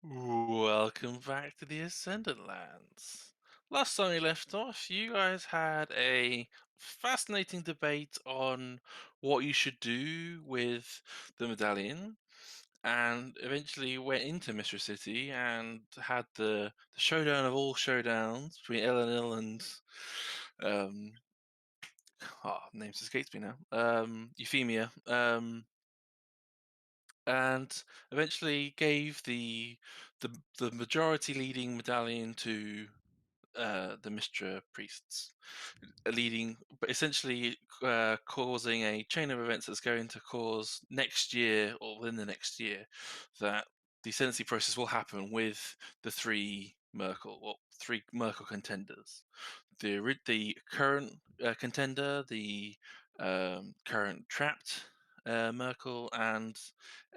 Welcome back to the Ascendant Lands. Last time we left off, you guys had a fascinating debate on what you should do with the medallion, and eventually went into Mistress City and had the showdown of all showdowns between Elenil and um names escapes me now. Euphemia. And eventually gave the majority leading medallion to the Mistra priests, leading, but essentially causing a chain of events that's going to cause next year or within the next year that the ascendancy process will happen with the three Merkel contenders. The current contender, the current trapped Merkel, and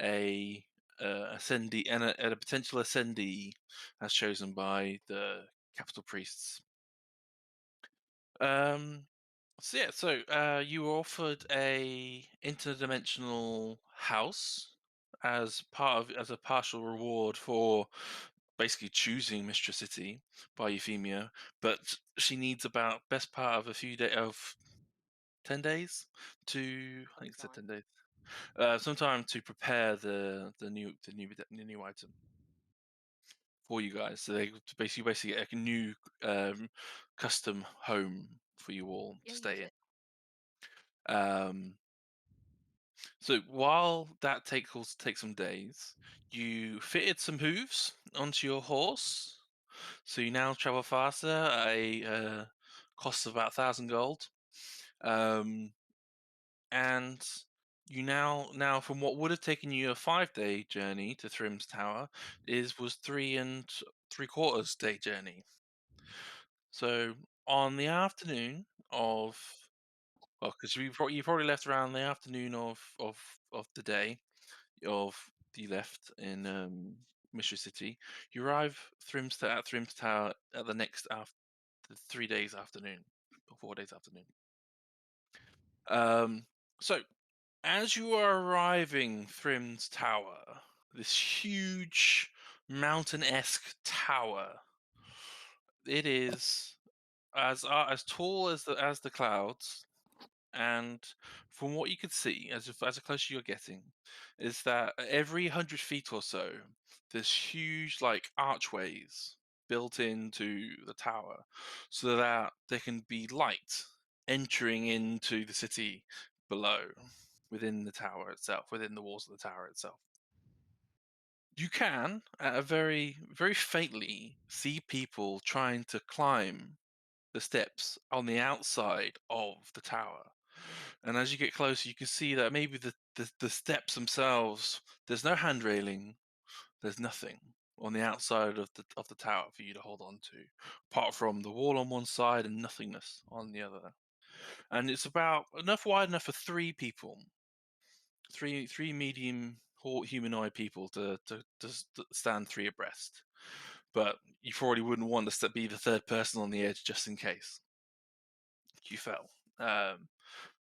a ascendee and a potential ascendee as chosen by the capital priests. Um, so you were offered a interdimensional house as a partial reward for basically choosing Mistress City by Euphemia, but she needs about best part of a few days of 10 days to I Some think it's time. 10 days. Sometime to prepare the new item for you guys. So they basically get a new custom home for you all Yeah, to use stay it. in. So while that takes some days, you fitted some hooves onto your horse, so you now travel faster at a cost of about 1,000 gold. Um, and you now from what would have taken you a 5 day journey to Thrym's Tower was 3 and 3/4 day journey. So on the afternoon of well, because you probably left around the afternoon of the day of you left in Mystery City, you arrive at Thrym's Tower at the next after 3 days afternoon or 4 days afternoon. Um, so as you are arriving Thrym's Tower, this huge mountain-esque tower, it is as tall as the clouds. And from what you could see, as close you're getting, is that at every 100 feet or so, there's huge like archways built into the tower, so that there can be light entering into the city below, within the tower itself, within the walls of the tower itself. You can, at a very faintly, see people trying to climb the steps on the outside of the tower. And as you get closer, you can see that maybe the steps themselves, there's no hand railing, there's nothing on the outside of the tower for you to hold on to, apart from the wall on one side and nothingness on the other. And it's about enough wide enough for 3 people, three medium humanoid people to stand 3 abreast. But you probably wouldn't want to be the third person on the edge just in case you fell.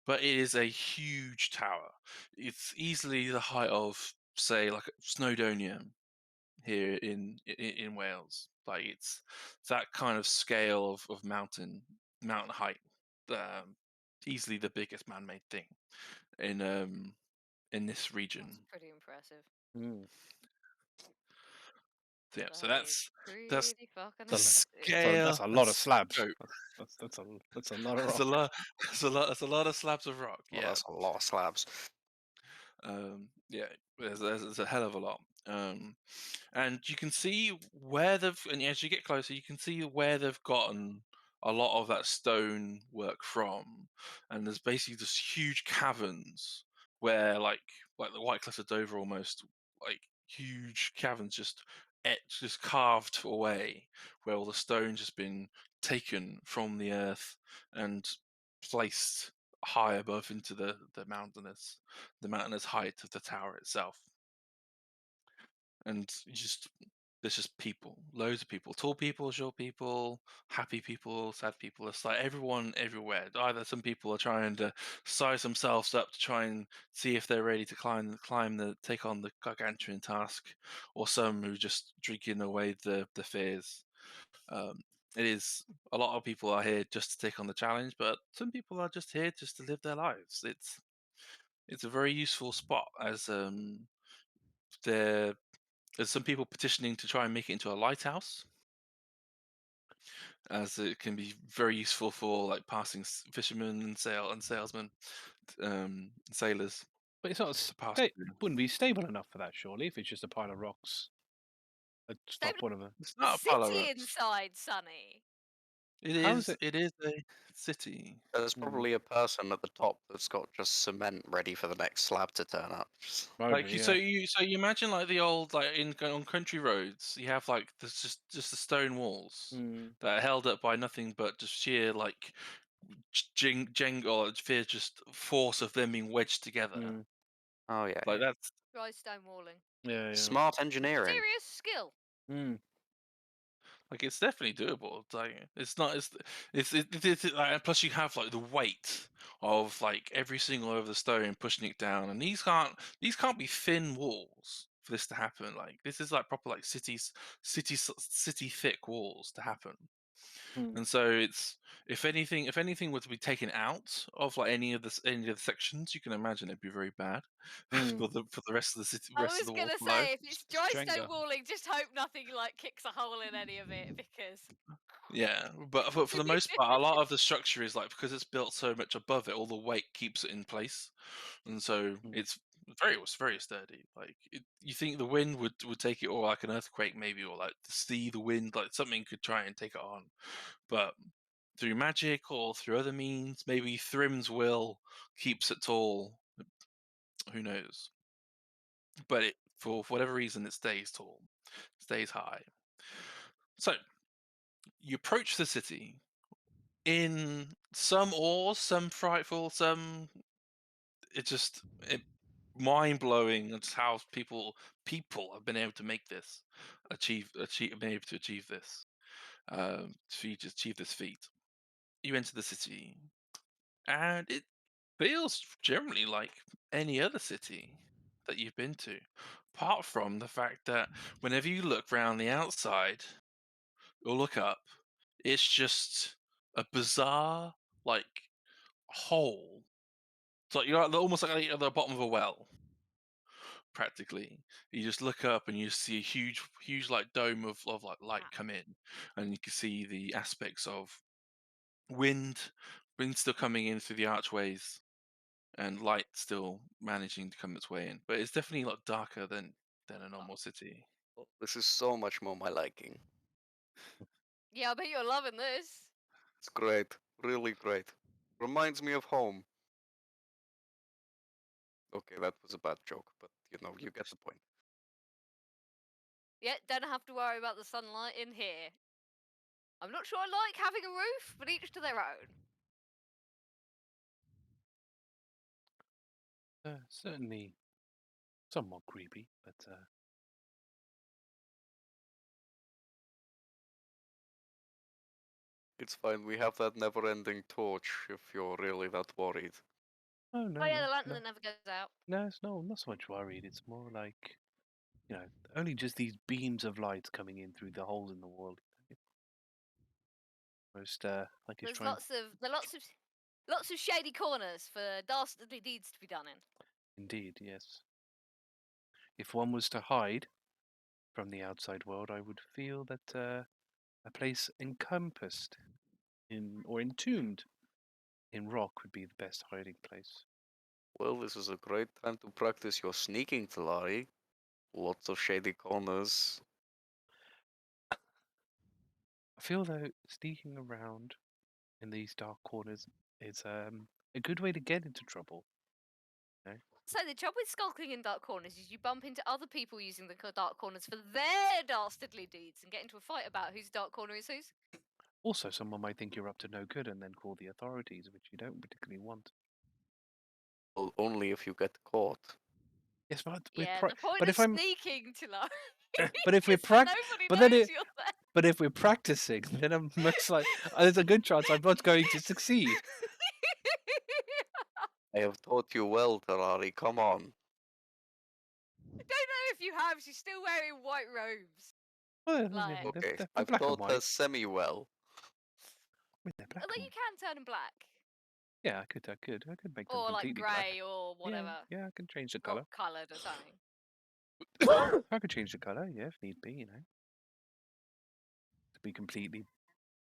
But it is a huge tower. It's easily the height of, say, like Snowdonia here in Wales. Like it's that kind of scale of mountain height. Um, Easily the biggest man-made thing in um in this region. That's pretty impressive. Mm. So, yeah, so That is that's pretty fucking the That's impressive. that's scale. a lot of That's slabs. oh, That's a lot of that's a rock. lot. That's a lot of slabs of rock. Well, Yeah. that's a lot of slabs. Yeah, there's a hell of a lot. And you can see where and as you get closer, you can see where they've gotten a lot of that stone work from. And there's basically just huge caverns where, like the White Cliffs of Dover, almost like huge caverns just etched, just carved away, where all the stone's just been taken from the earth and placed high above into the mountainous height of the tower itself. And you just there's just people, loads of people, tall people, short people, happy people, sad people. It's like everyone everywhere. Either some people are trying to size themselves up to try and see if they're ready to take on the gargantuan task, or some who just drinking away the fears. Um, it is a lot of people are here just to take on the challenge, but some people are just here just to live their lives. It's a very useful spot as there there's some people petitioning to try and make it into a lighthouse, as it can be very useful for like passing fishermen and salesmen, sailors But it's not to pass through. wouldn't be stable enough for that, surely, if it's just a pile of rocks. I'd stop Stable one of them. It's a not a pile of city rocks. inside, Sonny. It How is is. it? It is a city. Hmm. There's probably a person at the top that's got just cement ready for the next slab to turn up. Like Probably, you, yeah. so you imagine like the old like on country roads, you have like there's just the stone walls Mm, that are held up by nothing but just sheer like or fear just force of them being wedged together. mm. Oh yeah, Like yeah. that's Dry stone walling. Yeah, yeah. Smart engineering. Serious skill. Mm, like it's definitely doable. It's like it's not like, plus you have like the weight of like every single over the stone pushing it down, and these can't be thin walls for this to happen. Like this is like proper like city thick walls to happen. mm, And so it's if anything were to be taken out of like any of the sections, you can imagine it'd be very bad mm. for the rest of the city, I rest of was the walls gonna below. say if it's dry stone Jenga. walling, just hope nothing like kicks a hole in any of it because Yeah, but for the most part, a lot of the structure is like because it's built so much above it, all the weight keeps it in place, and so Mm. it's very sturdy. Like you think the wind would take it, or like an earthquake maybe, or like the sea, the wind, like something could try and take it on, but through magic or through other means, maybe Thrym's will keeps it tall. Who knows? But for whatever reason, it stays tall, stays high. So you approach the city in some awe, some frightful, some it just mind blowing. It's how people have been able to make this, been able to achieve this, to achieve this feat. You enter the city, and it feels generally like any other city that you've been to, apart from the fact that whenever you look round the outside or look up, it's just a bizarre like hole. It's like you're almost like at the bottom of a well, practically. You just look up and you see a huge like dome of like light come in, and you can see the aspects of wind, wind still coming in through the archways, and light still managing to come its way in. But it's definitely a lot darker than a normal city. Oh, this is so much more my liking. yeah, I bet you're loving this. It's great, really great. Reminds me of home. Okay, that was a bad joke, but you get the point. Yeah, don't have to worry about the sunlight in here. I'm not sure I like having a roof, but each to their own. Certainly somewhat creepy, but It's fine. We have that never-ending torch. If you're really that worried. oh no, Oh yeah, no, the lantern no, that never goes out. no, it's no, I'm not so much worried. It's more like, only just these beams of light coming in through the holes in the wall. Most like it's There's trying. lots of shady corners for dastardly deeds to be done in. Indeed, yes. If one was to hide from the outside world, I would feel that a place encompassed in or entombed in rock would be the best hiding place. Well, this is a great time to practice your sneaking, Talari. Lots of shady corners. I feel though sneaking around in these dark corners is a good way to get into trouble. So the trouble with skulking in dark corners is you bump into other people using the dark corners for their dastardly deeds and get into a fight about whose dark corner is whose. Also, someone might think you're up to no good and then call the authorities, which you don't particularly want. Well, only if you get caught. Yes, but Yeah, we're the point but of if I'm sneaking, Talari, but if we're is that prac nobody but then knows it you're there. but if we're practicing, then I'm most like there's a good chance I'm not going to succeed. I have taught you well, Talari. Come on. I don't know if you have. She's still wearing white robes. Well, Like- yeah, Okay, they're I've black and taught her white. semi-well. I mean, they're black Although and you can turn them black, Yeah, I could make them or like completely black. grey, or whatever. Yeah, I can change the color. Not coloured or something. I could change the color, yeah, if need be, To be completely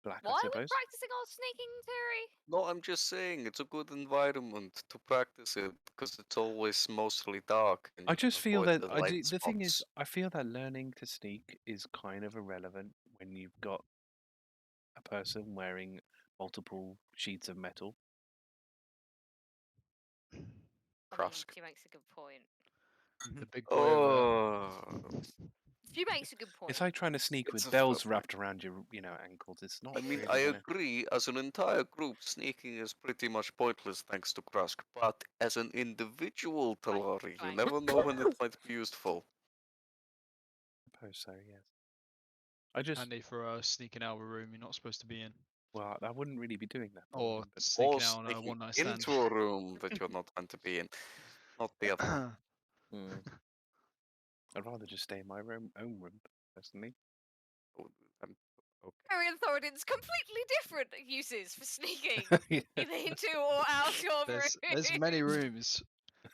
black, Why I are we suppose. practicing our sneaking theory? No, I'm just saying it's a good environment to practice it because it's always mostly dark. And I you can just feel avoid that the light the thing is, spots. I feel that learning to sneak is kind of irrelevant when you've got a person wearing multiple sheets of metal. Krusk. She makes a good point. The big boy over there. Oh, She makes a good point. It's like trying to sneak It's with a bells fair wrapped around your, ankles. It's not I mean, really I gonna. agree. As an entire group, sneaking is pretty much pointless thanks to Krusk. But as an individual, Talari, you fine. never know when it might be useful. I suppose so, yes. I just, Handy for sneaking out of a room you're not supposed to be in, well, I wouldn't really be doing that. or But sneaking Or out on a sneaking one-night stand. into a room that you're not meant to be in. Not the other one. I'd rather just stay in my own room, personally. Oh, okay. Harry and Thoradin's completely different uses for sneaking Yeah. either into or out of rooms. There's many rooms.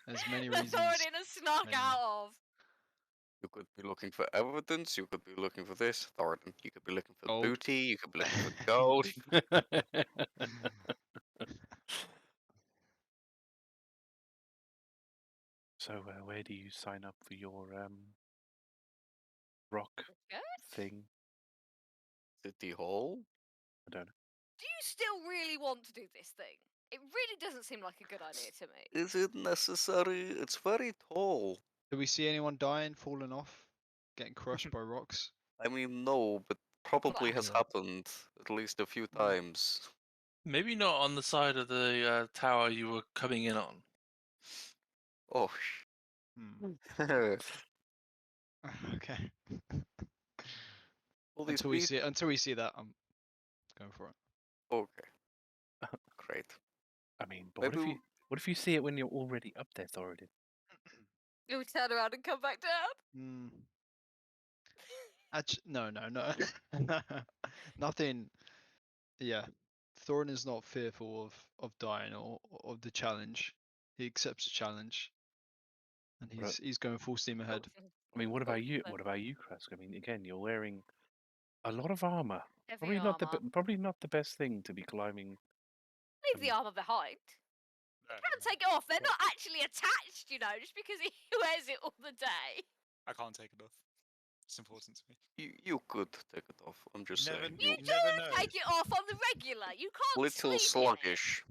There's many that reasons. Thoradin has snuck Many. out of. You could be looking for evidence, you could be looking for this, Thoradin. You could be looking for Gold. booty, you could be looking for gold. So, where do you sign up for your rock Good. thing? City Hall? I don't know. Do you still really want to do this thing? It really doesn't seem like a good idea to me. Is it necessary? It's very tall. Do we see anyone dying, falling off, getting crushed by rocks? I mean, no, but probably has Yeah. happened at least a few times. Maybe not on the side of the tower you were coming in on. Oh, Hmm. Okay. all these Until we people. see that, I'm going for it. Okay, great. I mean, but Maybe what if you see it when you're already up there, Thoradin? Do we turn around and come back down? No. Nothing. Yeah, Thorin is not fearful of dying or of the challenge. He accepts the challenge, and he's going full steam ahead. I mean, what about Oh, you? then What about you, Krusk? I mean, again, you're wearing a lot of armor. heavy Probably not the best thing to be climbing. Leave the armor behind. No, Can't take it off. They're not actually attached, just because he wears it all the day. I can't take it off. It's important to me. you could take it off. I'm just never, saying. You you do never know. take it off on the regular. You can't Little sleep in it. sluggish.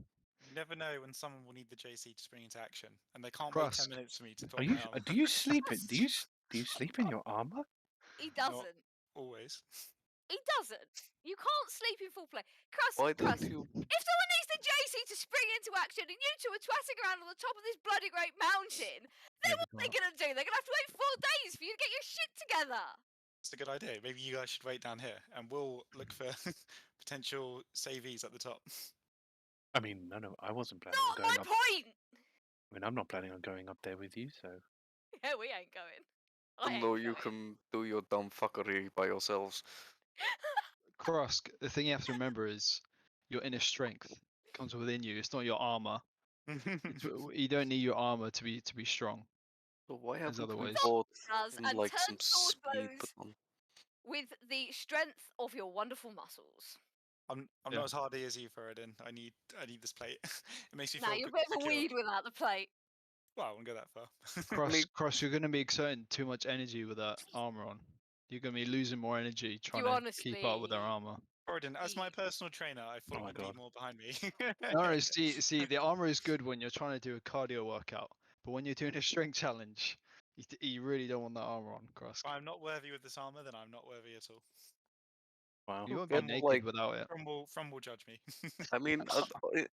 You never know when someone will need the JC to spring into action, and they can't Krusk. wait 10 minutes for me to put Are on you? my armor. Do you sleep? Do you sleep in your armor? He doesn't. Always. He doesn't. You can't sleep in full play. Why Krusk, don't you? if someone needs the JC to spring into action and you two are twatting around on the top of this bloody great mountain, then what are they going to do? They're going to have to wait 4 days for you to get your shit together. It's a good idea. Maybe you guys should wait down here, and we'll look for potential savees at the top. I mean, no, I wasn't planning Not on going my up. point! I mean, I'm not planning on going up there with you, so. Yeah, we ain't going. I No, ain't you going. can do your dumb fuckery by yourselves. Krusk, the thing you have to remember is your inner strength comes within you. It's not your armor. You don't need your armor to be strong. So why There's haven't other we ways. bought Does him and like some turn sword speed blows on? with the strength of your wonderful muscles. I'm Yeah. not as hardy as you, Thoradin. I need this plate. It makes me Now feel you're a bit of a secure. weed without the plate. Well, I won't go that far. Krusk, you're going to be exerting too much energy with that armor on. You're going to be losing more energy trying to keep up with our armor. Thoradin, as my personal trainer, I thought Oh my you'd God. be more behind me. No, see, the armor is good when you're trying to do a cardio workout, but when you're doing a strength challenge, you really don't want that armor on, Krusk. If I'm not worthy with this armor, then I'm not worthy at all. Wow. You won't be Get, naked like, without it. From will judge me. I mean,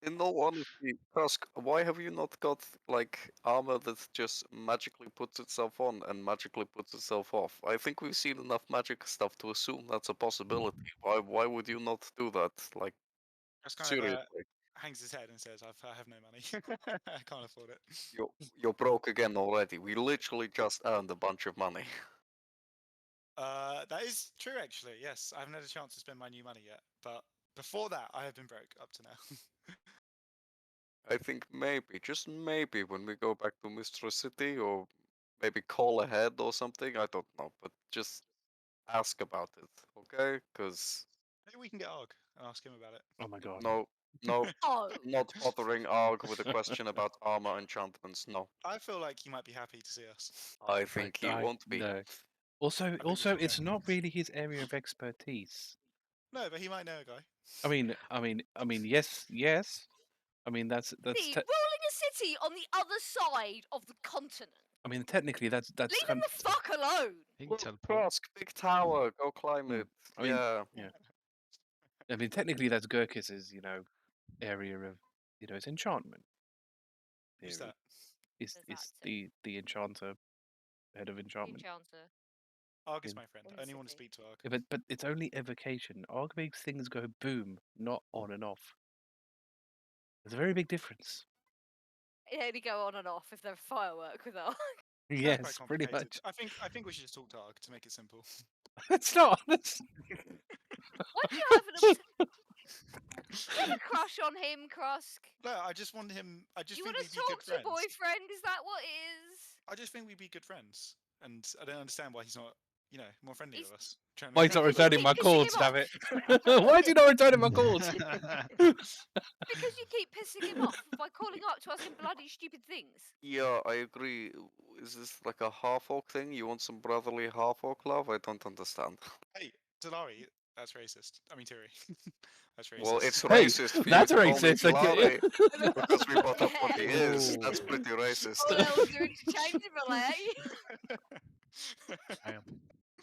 in all honesty, Krusk, why have you not got like armor that just magically puts itself on and magically puts itself off? I think we've seen enough magic stuff to assume that's a possibility. Why would you not do that? Like, Just kind of seriously, hangs his head and says, I have no money. I can't afford it. you're broke again already. We literally just earned a bunch of money. That is true, actually. Yes, I haven't had a chance to spend my new money yet, but before that, I have been broke up to now. I think maybe, just maybe, when we go back to Mistress City, or maybe call ahead or something. I don't know, but just ask about it, okay? Because Maybe we can get Og and ask him about it. Oh my god. no, no, Oh, not bothering Arg with a question about armor enchantments. No, I feel like he might be happy to see us. I think he won't be. No. Also, think we also, should it's go. not really his area of expertise. No, but he might know a guy. I mean, yes. I mean, that's see, ruling a city on the other side of the continent. I mean, technically, that's Leave him the fuck alone. He can Look, teleport. Krusk, big tower, go climb Mm. it. I mean, Yeah, I mean, technically, that's Gurkis's, area of, it's enchantment. Who's Theory. that? Is There's that too. the enchanter, head of The enchantment? enchanter. Arg is In- my friend. in I the only want to city. speak to Arg. Yeah, but it's only evocation. Arg makes things go boom, not on and off. There's a very big difference. It only go on and off if they're a firework with us. Sounds Yes, quite pretty complicated. much. I think we should just talk to Arg to make it simple. It's not. That's... Why do you have an you have a crush on him, Krusk? No, I just want him. I just You think want we'd to be talk good to friends. boyfriend? Is that what it is? I just think we'd be good friends, and I don't understand why he's not, more friendly He's- with us. Trying to Why make he's not Because you returning keep my pissing calls, him damn off. it? Why is he not returning my calls? Because you keep pissing him off by calling up to ask him bloody stupid things. yeah, I agree. Is this like a half-orc thing? You want some brotherly half-orc love? I don't understand. Hey, Talari, that's racist. I mean, Turi. That's racist. Well, it's Hey, racist for that's you to call me racist. Okay. Talari because we brought up what he is. Ooh. That's pretty racist. All levels are interchangeable, eh? Damn.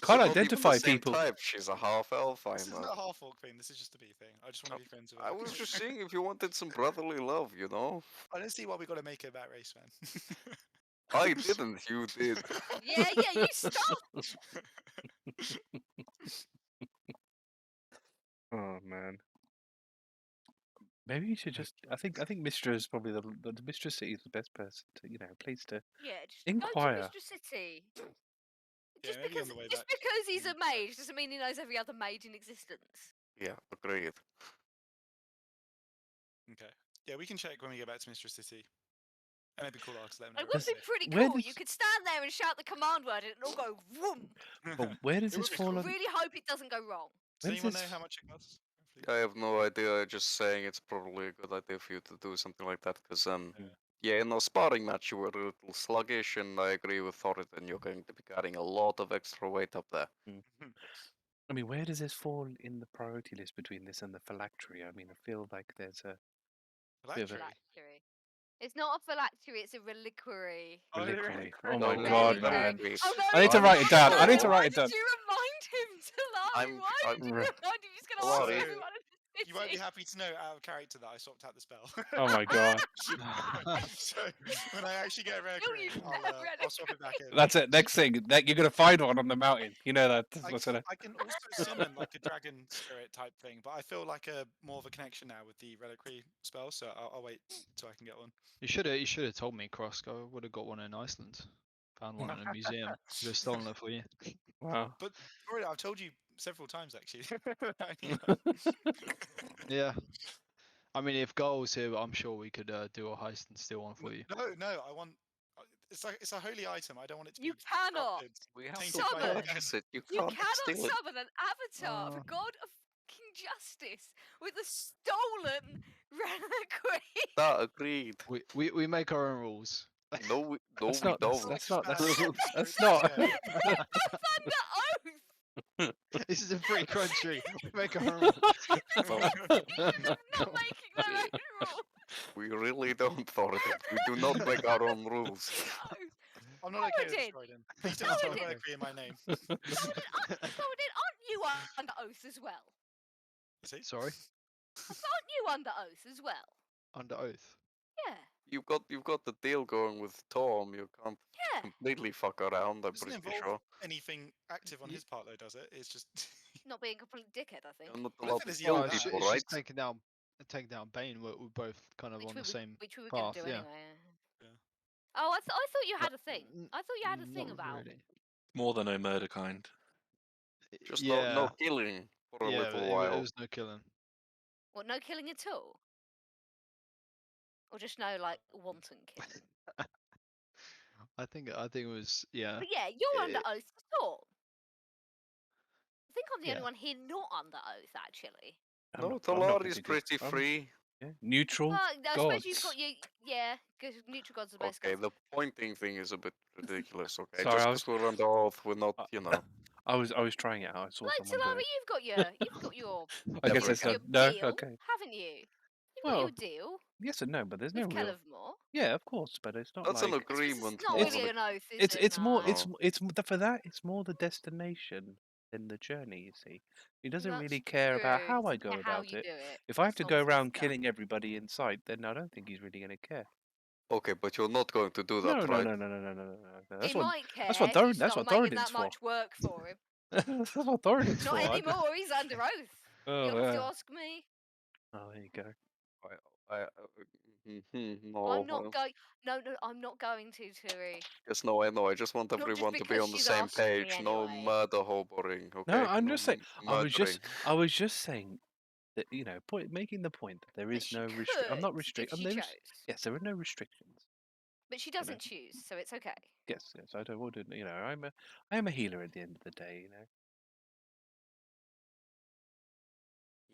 Can't We're not even identify the same people. type. She's a half-elf. This I'm isn't a... a half orc thing. This is just a B thing. I just want to be friends with her. I was just seeing if you wanted some brotherly love, you know? I don't see why we got to make it about race, man. I didn't, you did. Yeah, you stop. Oh man. Maybe you should just. I think Mistra is probably the Mistra City is the best person to place to. Yeah, just Inquire. go to Mistress City. Yeah, Just maybe on the way back. because he's a mage doesn't mean he knows every other mage in existence. Yeah, agreed. Okay. Yeah, we can check when we get back to Mistress City. And maybe call Arg to let them know. It would be pretty where cool. You does- could stand there and shout the command word and it'll all go vroom. But where does It would this be fall cool. I on? really hope it doesn't go wrong. Does When's anyone know this- how much it costs? roughly? I have no idea. I'm just saying it's probably a good idea for you to do something like that because yeah, in a sparring match you were a little sluggish, and I agree with Thoradin. You're going to be carrying a lot of extra weight up there. I mean, where does this fall in the priority list between this and the phylactery? I mean, I feel like there's a bit of a Phylactery? Phylactery. It's not a phylactery, it's a reliquary. Oh, the reliquary. reliquary. Oh my No, There god, we go. man! Oh, no, I need to you write it down. I need to Why write it down. did you remind him, Talari? I'm- Why did you I'm- remind him? He's going to Talari. ask everyone in the city. You won't be happy to know out of character that I swapped out the spell. Oh my god! So when I actually get a rare No, crit, you've I'll, never read I'll a swap it back in. That's it. Next thing, that you're gonna find one on the mountain. You know that. That's I, what's gonna. I can also summon like a dragon spirit type thing, but I feel like more of a connection now with the reliquary spell, so I'll wait till I can get one. You should have told me, Krusk. I would have got one in Iceland. Found one in a museum. Could have stolen it for you. Wow. But already, I've told you several times actually. Yeah. I mean, if Goal's here, I'm sure we could do a heist and steal one for you. No, I want. It's a holy item. I don't want it to You be. cannot. corrupted. We have to Tainted by Summon. purchase it. You You can't cannot steal it. summon an avatar of a Oh. god of fucking justice with a stolen reliquary. That agreed. We make our own rules. No, we That's don't. not. That's not. That's That's not. yeah. Under oath. This is a free country. We make our own rules. I'm not making their own rules. We really don't, Thoradin. We do not make our own rules. No. I'm not okay with Thoradin! Thoradin. Please don't spell Thoradin! Valkyrie in my name. Thoradin, aren't you under oath as well? See? Sorry, Aren't you under oath as well? under oath. Yeah. You've got the deal going with Tom. You can't Yeah. completely fuck around. I'm Doesn't pretty involve sure. anything active on Ye- his part, though, does it? It's just. Not being a complete dickhead, I think. You're not I allowed think to there's kill young Well, lad. people, it's right? just taking down Bane. We're both kind of on the same Which we were going path. to do Yeah. anyway. Yeah. Oh, I thought you had But a thing. n- I thought you had a thing Not about. really. More than no murder kind. Just Yeah. no killing for a Yeah, little it while. was no killing. What, no killing at all? Or just no, like, wanton killing? I think it was But yeah, you're under Eh, oath for sure. I think I'm the only Yeah. one here not under oath, actually. I'm No, not Talari's particularly- pretty I'm- free. Yeah. Neutral Well, I suppose you've gods. got your... Yeah, because neutral gods are the best Okay, gods. the pointing thing is a bit ridiculous. Okay, Sorry, just I because we're under oath, we're not, Uh, you know. I was trying it out. I saw Like, someone do Talari, it. you've got your I guess Never that's again. not, no. deal, Okay. haven't you? You've got Well, your deal yes and no, but there's no with real. Kelevmore. Yeah, of course, but it's not That's like an It's 'cause agreement. It's not more really than an oath, is it's it? it's more No. it's for that it's more the destination than the journey. You see, he doesn't That's really care about true. how He I doesn't go care how about you it. do it. If I have As to long go as it's around done. killing everybody in sight, then I don't think he's really going to care. Okay, but you're not going to do that, No, no, right? no, no, no, no, no, no, no. He might care. That's what if you that's what start making Thoradin's that much for. work for him. That's what Thoradin's Not for. anymore. He's under oath. Oh, You'll have to yeah. ask me. Oh, there you go. No, I'm not going. No, I'm not going to, Turi. Yes, no, I know. I just want Not just everyone to be because on the she's same asked me page. No anyway. murder hoboring, okay? No, I'm No just saying. murdering. I was just saying that making the point that there But is she no could I'm not if restricted. she chose. Yes, there are no restrictions. But she doesn't choose, so it's okay. Yes, I don't want to. I am a healer at the end of the day.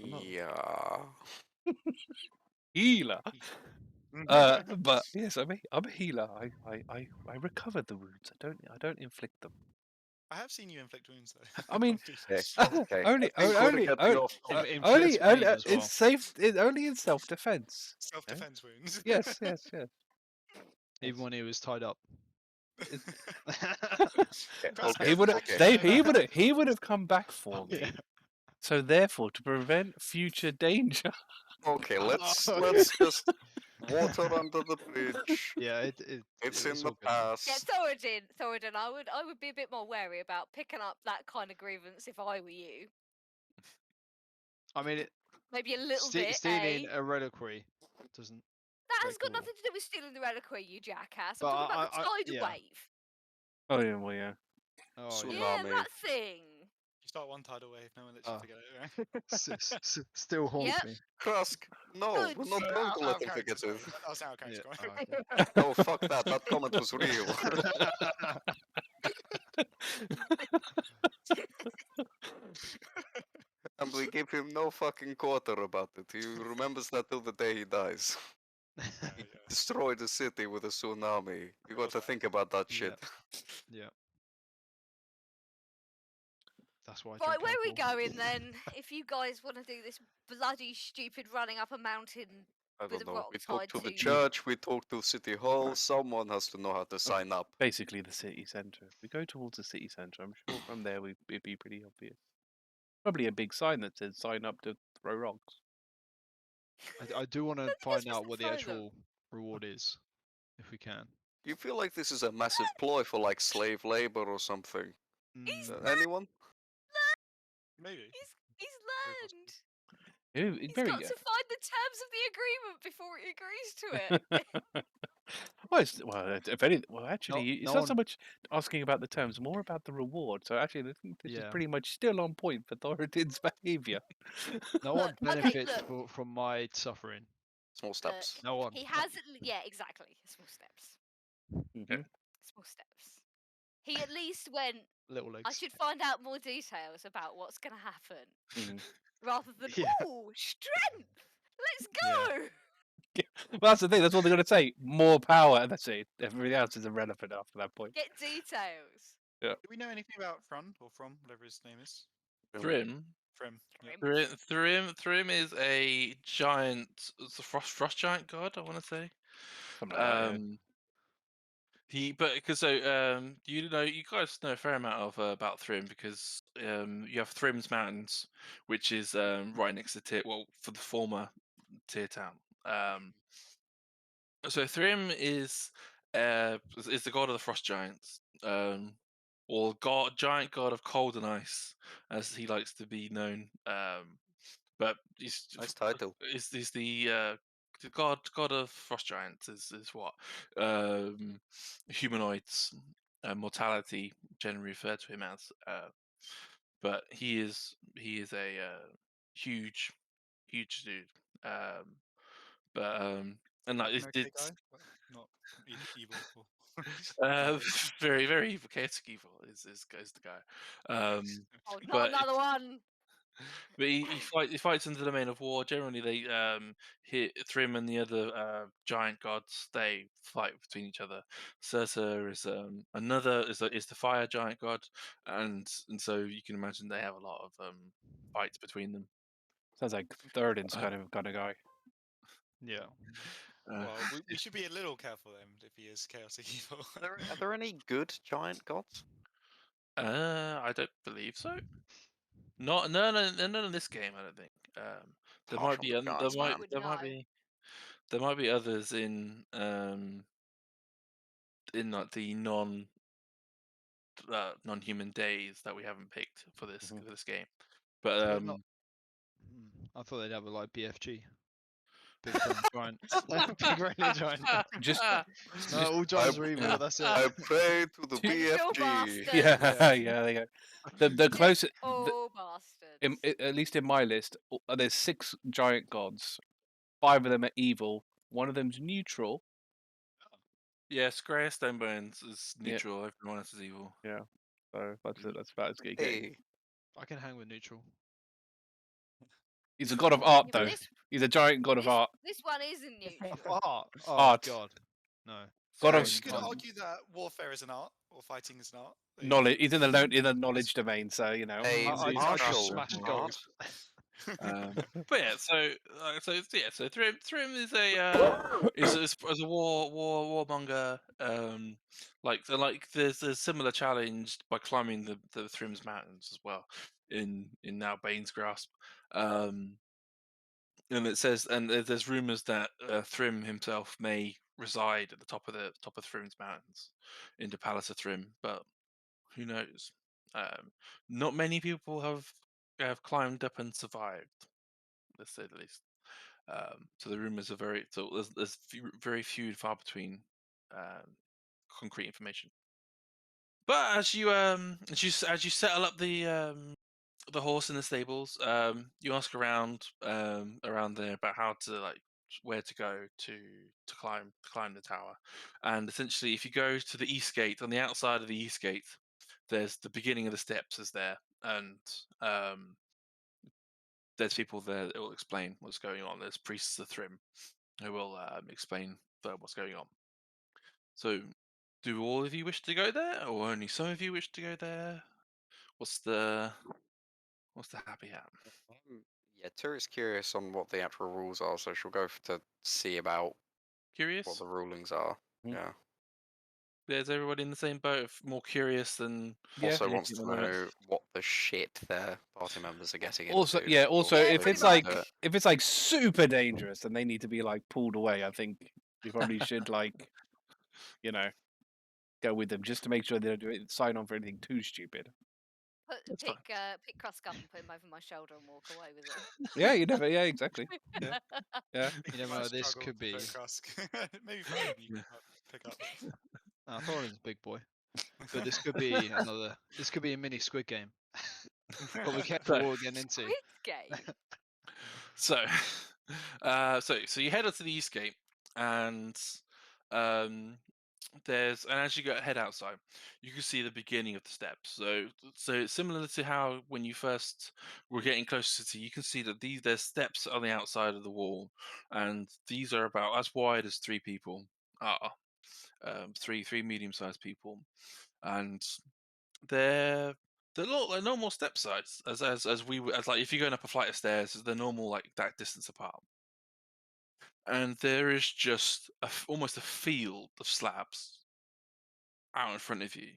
I'm not- Yeah. Healer. Mm-hmm. But yes, I'm a healer. I recover the wounds. I don't inflict them. I have seen you inflict wounds, though. I mean, Okay. Okay. only I think we're only getting off In- topic. in only Pain as well. it's safe. Only in self-defense. Self-defense wounds. Yes. Even when he was tied up. Okay, He would have. okay. He would have come back for me. Yeah. So therefore, to prevent future danger. Okay, let's Oh, just water under the bridge. Yeah, It's in all the good now. Yeah, past. Thoradin, I would be a bit more wary about picking up that kind of grievance if I were you. I mean, Maybe a little bit, stealing eh? a reliquary doesn't. That has break got the law. nothing to do with stealing the reliquary, you jackass. But I'm talking about the tidal yeah. wave. Oh yeah, well yeah. Oh Tsunami. Yeah, that thing. You start one tidal wave, no one lets you Oh. forget it, right? Still haunts Yep. me. Krusk, no, Good we're not shit. going to let him Our forget character's it. gone. That's our character's Yeah. gone. Oh, okay. No, fuck that. That comment was real. And we give him no fucking quarter about it. He remembers that till the day he dies. He Yeah. destroyed the city with a tsunami. You got to Awesome. think about that Yeah. shit. Yeah. That's why. I Right, drink where are we alcohol. going then? If you guys want to do this bloody stupid running up a mountain I with don't a know. rock We talk tied to the you. church, we talk to City Hall. Someone has to know how to sign up. Basically, the city centre. If we go towards the city centre, I'm sure from there it'd be pretty obvious. Probably a big sign that says "Sign up to throw rocks." I do want to think it's find just out what the find them. actual reward is, if we can. Do you feel like this is a massive ploy for like slave labor or something? He's Mm, Anyone? Maybe. He's Very learned. He's Very got good. to find the terms of the agreement before he agrees to it. If any, actually, it's no not one- so much asking about the terms, more about the reward. So actually, I think this is Yeah. pretty much still on point for Thoradin's behaviour. No one Look, okay, benefits look. from my suffering. Small steps. No one. He has, yeah, exactly. Small steps. Mhm. Small steps. He at least went, Little legs. I should find out more details about what's going to happen. Mhm. Rather than, Yeah. ooh, strength! Let's Yeah. go! Well, that's the thing. That's what they're going to say. More power, and that's it. Everything else is irrelevant after that point. Get details. Do we know anything about Frun or From, whatever his name is? Thrym. Thrym. Yeah. Thrym is a giant, it's a frost giant god, I want to say. Something like that, yeah. you guys know a fair amount of about Thrym because you have Thrym's Mountains, which is right next to for the former Tyr town. So Thrym is the god of the frost giants, or giant god of cold and ice, as he likes to be known. But Nice title. is the god of frost giants is what humanoids mortality generally refer to him as. But he is a huge dude. But and like Like an okay it's guy, but not evil. Or very very evil, chaotic evil is the guy. Oh, not But another one. But he fights in the domain of war. Generally, they hit Thrym and the other giant gods. They fight between each other. Sorcerer is is the fire giant god, and so you can imagine they have a lot of fights between them. Sounds like Thoradin's Uh, kind of guy. Yeah. Well, we should be a little careful then if he is chaotic evil. Are there any good giant gods? I don't believe so. Not none in this game. I don't think. There Harsh might on be the giants, I man. would there might know. be others in like the non-human days that we haven't picked for this Mhm. game. But What not? I thought they'd have a like BFG. Big friendly giant. Big friendly giant. Just No, all giants are evil. yeah. That's it. I pray to the Two- Little BFG. bastards. Yeah, yeah. There you go. The closest, Oh, bastards. at least in my list, there's 6 giant gods. 5 of them are evil. One of them's neutral. yes, Grey Stonebones is Yeah. neutral. Everyone else is evil. Yeah. So that's it. That's about as good. Hey, I can hang with neutral. He's a god of art, Yeah, but though. He's a giant god of art. this one isn't neutral. Art. Oh Art. God. No. God So of you could Can't- argue that warfare is an art, or fighting is an art. knowledge. He's in the knowledge domain, so you know. a I just martial smash art. gold. But yeah, so Thrym is is a warmonger. There's a similar challenge by climbing the Thrym's mountains as well in now Bane's Grasp. And it says, and there's rumors that Thrym himself may reside at the top of Thrym's mountains in the Palace of Thrym, but who knows? Not many people have climbed up and survived, let's say the least. So the rumors are very few and far between concrete information. But as you settle up the horse in the stables, you ask around there about how to where to go to climb the tower, and essentially if you go to the east gate, on the outside of the east gate there's the beginning of the steps is there, and there's people there that will explain what's going on. There's priests of Thrym who will explain what's going on. So do all of you wish to go there, or only some of you wish to go there? What's the happy hat? Yeah, Tura's curious on what the actual rules are, so she'll go to see about Curious? what the rulings are. Mhm. Yeah. Is everybody in the same boat? More curious than Yeah. Also anything wants at to the moment? know what the shit their party members are getting Also, into. yeah. Also, Yeah, if pretty it's much. like super dangerous and they need to be like pulled away, I think you probably should you know, go with them just to make sure they don't sign on for anything too stupid. That's fine. Pick Krusk up and put him over my shoulder and walk away with him. Yeah, you never. Yeah, exactly. Yeah, yeah. You never Might know, this struggle could to put be- Krusk. Maybe Fran you Yeah. pick up. Thorin's a big boy. But this could be another. This could be a mini Squid Game. But we careful what we're getting into. Squid Game. So, so you head up to the east gate, and as you head outside, you can see the beginning of the steps. So similar to how when you first were getting close to the city, you can see that there's steps on the outside of the wall, and these are about as wide as 3 people are, three medium-sized people, and they look like normal step size as like if you're going up a flight of stairs, they're normal like that distance apart. And there is just almost a field of slabs out in front of you.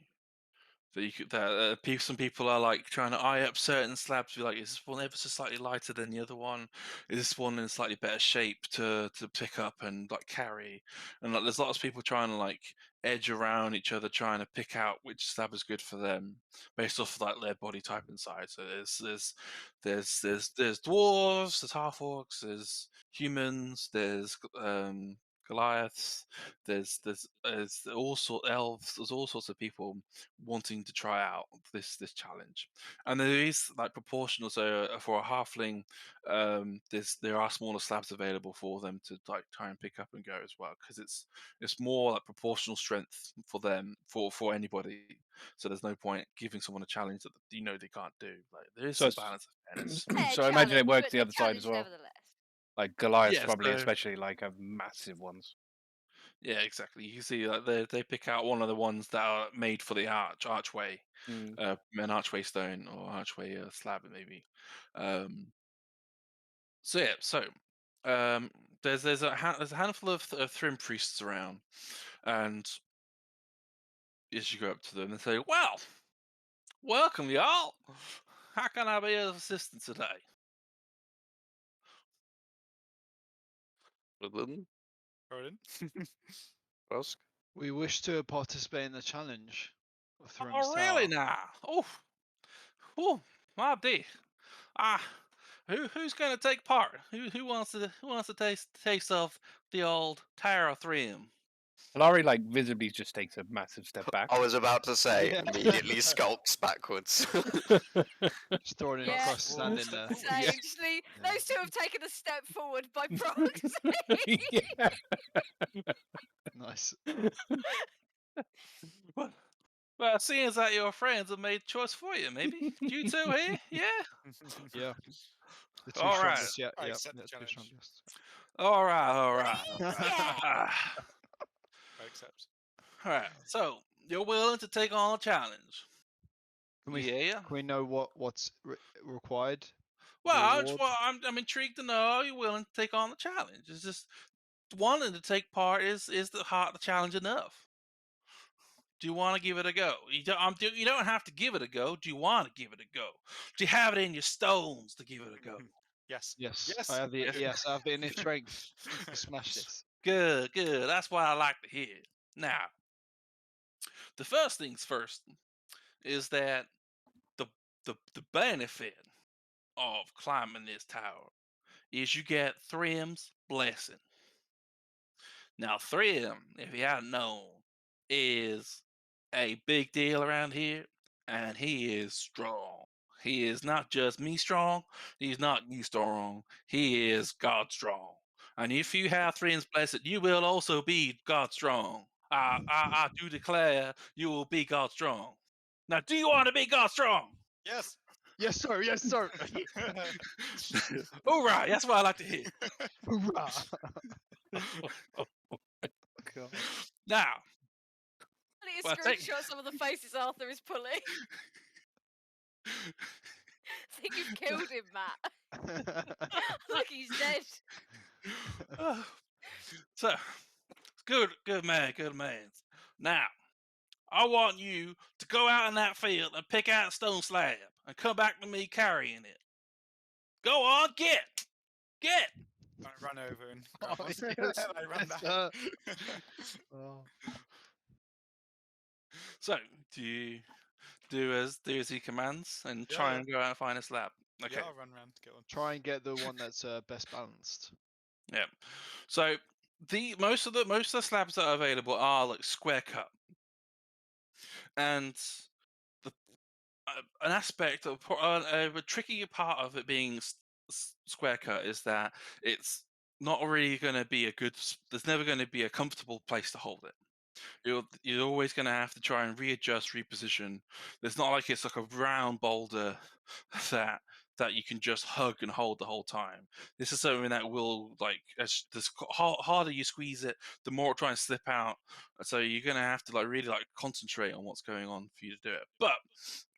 That you could, some people are like trying to eye up certain slabs. Be like, is this one ever so slightly lighter than the other one? Is this one in slightly better shape to pick up and like carry? And like, there's lots of people trying to like edge around each other, trying to pick out which slab is good for them based off of like their body type and size. So there's dwarves, there's half-orcs, there's humans, there's Goliaths, there's all sort elves, there's all sorts of people wanting to try out this challenge, and there is like proportional. So for a halfling, there are smaller slabs available for them to like try and pick up and go as well, because it's more like proportional strength for them for anybody. So there's no point giving someone a challenge that they can't do. Like there is So some it's- balance of fairness. Fair So I imagine it challenge, works but the other side as challenge well. Nevertheless. Like Goliath's Yeah, probably so- especially like have massive ones. Yeah, exactly. You can see like they pick out one of the ones that are made for the archway, Mm. an archway stone or archway slab maybe. So yeah, there's there's a handful of Thrym priests around, and as you go up to them and say, "Well, welcome y'all. How can I be of assistance today?" Thoradin, Thoradin. Krusk. We wish to participate in the challenge of Thrym's Oh, really Tower. now? Oh, my dear. Ah, who's going to take part? Who wants to taste of the old Tower of Thrym? Talari like visibly just takes a massive step back. I was about to say, Yeah. immediately skulks backwards. Just throwing in Yeah. Krusk standing there. So just those two have taken a step forward by proxy. Yeah. Nice. Well, seeing as that your friends have made a choice for you, maybe you two here, yeah. Yeah. The two All right. strongest. Yeah, I yeah. accept the The two challenge. strongest. All right. Yeah. I accept. All right. So you're willing to take on a challenge? Can we Yeah. Can we know what's required? Well, reward? I'm intrigued to know are you willing to take on the challenge? It's just wanting to take part is the challenge enough? Do you want to give it a go? You don't have to give it a go. Do you want to give it a go? Do you have it in your stones to give it a go? Yes. Yes. Yes. I have the Yes. yes. I have the inner strength to smash this. Good. That's what I like to hear. Now, the first things first is that the benefit of climbing this tower is you get Thrym's blessing. Now, Thrym, if you hadn't known, is a big deal around here, and he is strong. He is not just me strong, he's not you strong, he is God strong. And if you have Thrym's blessing, you will also be God strong. I do declare you will be God strong. Now, do you want to be God strong? Yes. Yes, sir. Yes, sir. All right, that's what I like to hear. Hoorah! God. Now, I need to Well, take- screenshot some of the faces Arthur is pulling. I think you've killed him, Matt. Look, he's dead. So, good man. Now, I want you to go out in that field and pick out a stone slab and come back to me carrying it. Go on, get. I run over and Oh, grab one. yes, And I run yes, back. Oh. So, do you do as he commands and Yeah, try yeah. and go out and find a slab? Okay. Yeah, I'll run around to get one. Try and get the one that's best balanced. Yeah. So most of the slabs that are available are like square cut, and the an aspect of a tricky part of it being square cut is that it's not really going to be there's never going to be a comfortable place to hold it. You're always going to have to try and readjust, reposition. There's not like it's like a round boulder that you can just hug and hold the whole time. This is something that will like as the harder you squeeze it, the more it tries to slip out. So you're going to have to like really like concentrate on what's going on for you to do it. But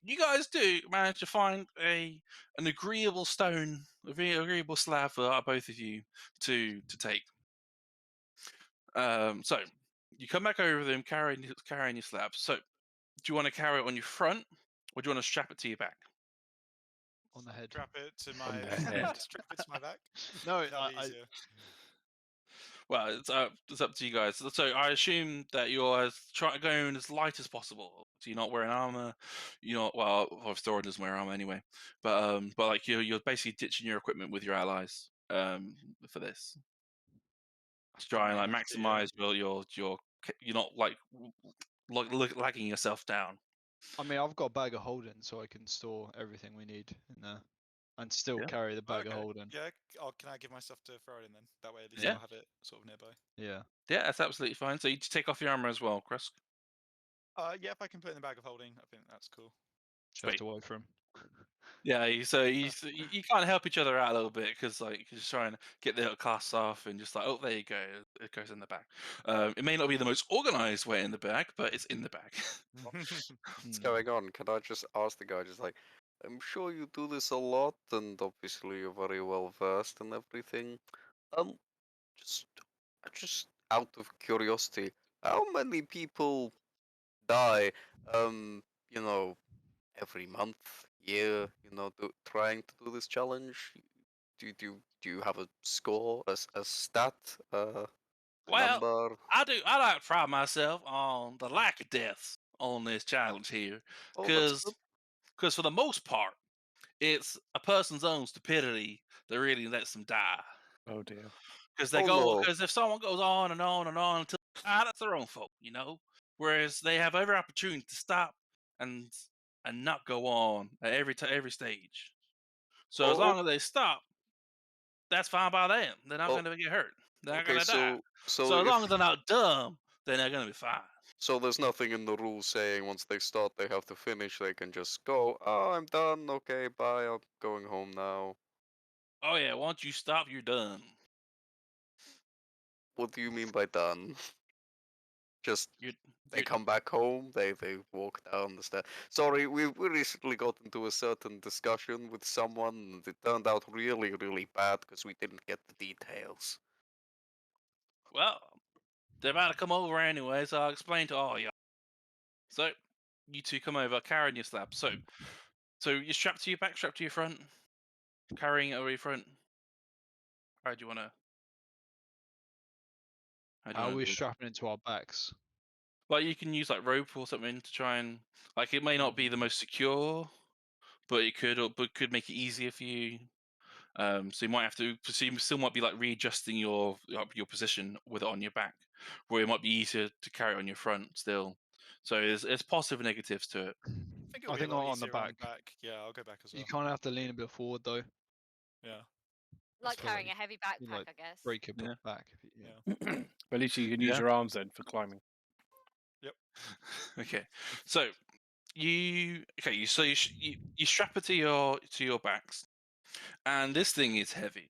you guys do manage to find an agreeable stone, agreeable slab for both of you to take. So You come back over them carrying your slabs. So, do you want to carry it on your front, or do you want to strap it to your back? On the head. Strap it to On my the head. strap it to my back. No, That'll be easier. Well, it's up to you guys. So I assume that you're going as light as possible. So you're not wearing armor. You're not Thoradin doesn't wear armor anyway. But like you're basically ditching your equipment with your allies for this. To try and like Might have to, yeah. maximize you're not like lagging yourself down. I mean, I've got a bag of holding, so I can store everything we need in there, and still Yeah. carry the bag of Okay. holding. Yeah. Can I give my stuff to Thoradin then? That way, at least Yeah. I'll have it sort of nearby. Yeah. Yeah, that's absolutely fine. So you just take off your armor as well, Krusk. Yeah, if I can put it in the bag of holding, I think that's cool. Just have Sweet. to wait for him. Yeah, you can't help each other out a little bit because like you're just trying to get the little clasps off and just like, oh, there you go, it goes in the bag. It may not be the most organized way in the bag, but it's in the bag. What's Hmm. going on? Can I just ask the guy, just like, I'm sure you do this a lot, and obviously you're very well versed and everything. Just out of curiosity, how many people die, you know, every month, year, trying to do this challenge? Do you have a score, a stat, a Well, number? I like to pride myself on the lack of deaths on this challenge here, Oh, that's good. because for the most part, it's a person's own stupidity that really lets them die. Oh dear. Oh no. Because if someone goes on and on and on until that's their own fault, Whereas they have every opportunity to stop and not go on at every stage. So as Oh, long as they stop, that's fine by them. They're not oh, going to get hurt. They're not okay. going to die. So So as long if as they're not dumb, then they're going to be fine. so, there's nothing in the rules saying once they start they have to finish. They can just go. Oh, I'm done. Okay, bye. I'm going home now. Oh yeah, once you stop, you're done. What do you mean by done? Just You're, they you're come back home. They walk down the stairs. Sorry, we recently got into a certain discussion with someone, and it turned out really really bad because we didn't get the details. well, they're about to come over anyway, so I'll explain to all y'all. So you two come over carrying your slab. So you're strapped to your back, strapped to your front, carrying it over your front. How do you want to? How are we do it? strapping it to our backs? Like you can use like rope or something to try and like it may not be the most secure, but it could make it easier for you. So you might have to. So you still might be like readjusting your position with it on your back, where it might be easier to carry it on your front still. So there's positive and negatives to it. I think it'll I be think a lot on the easier on back. the back. Yeah, I'll go back as well. You kind of have to lean a bit forward though. Yeah. Like feel carrying like a heavy you, backpack, like, I guess. break your Yeah. back. If you, Yeah. But at least you can use Yeah. your arms then for climbing. Okay, so you strap it to your backs, and this thing is heavy.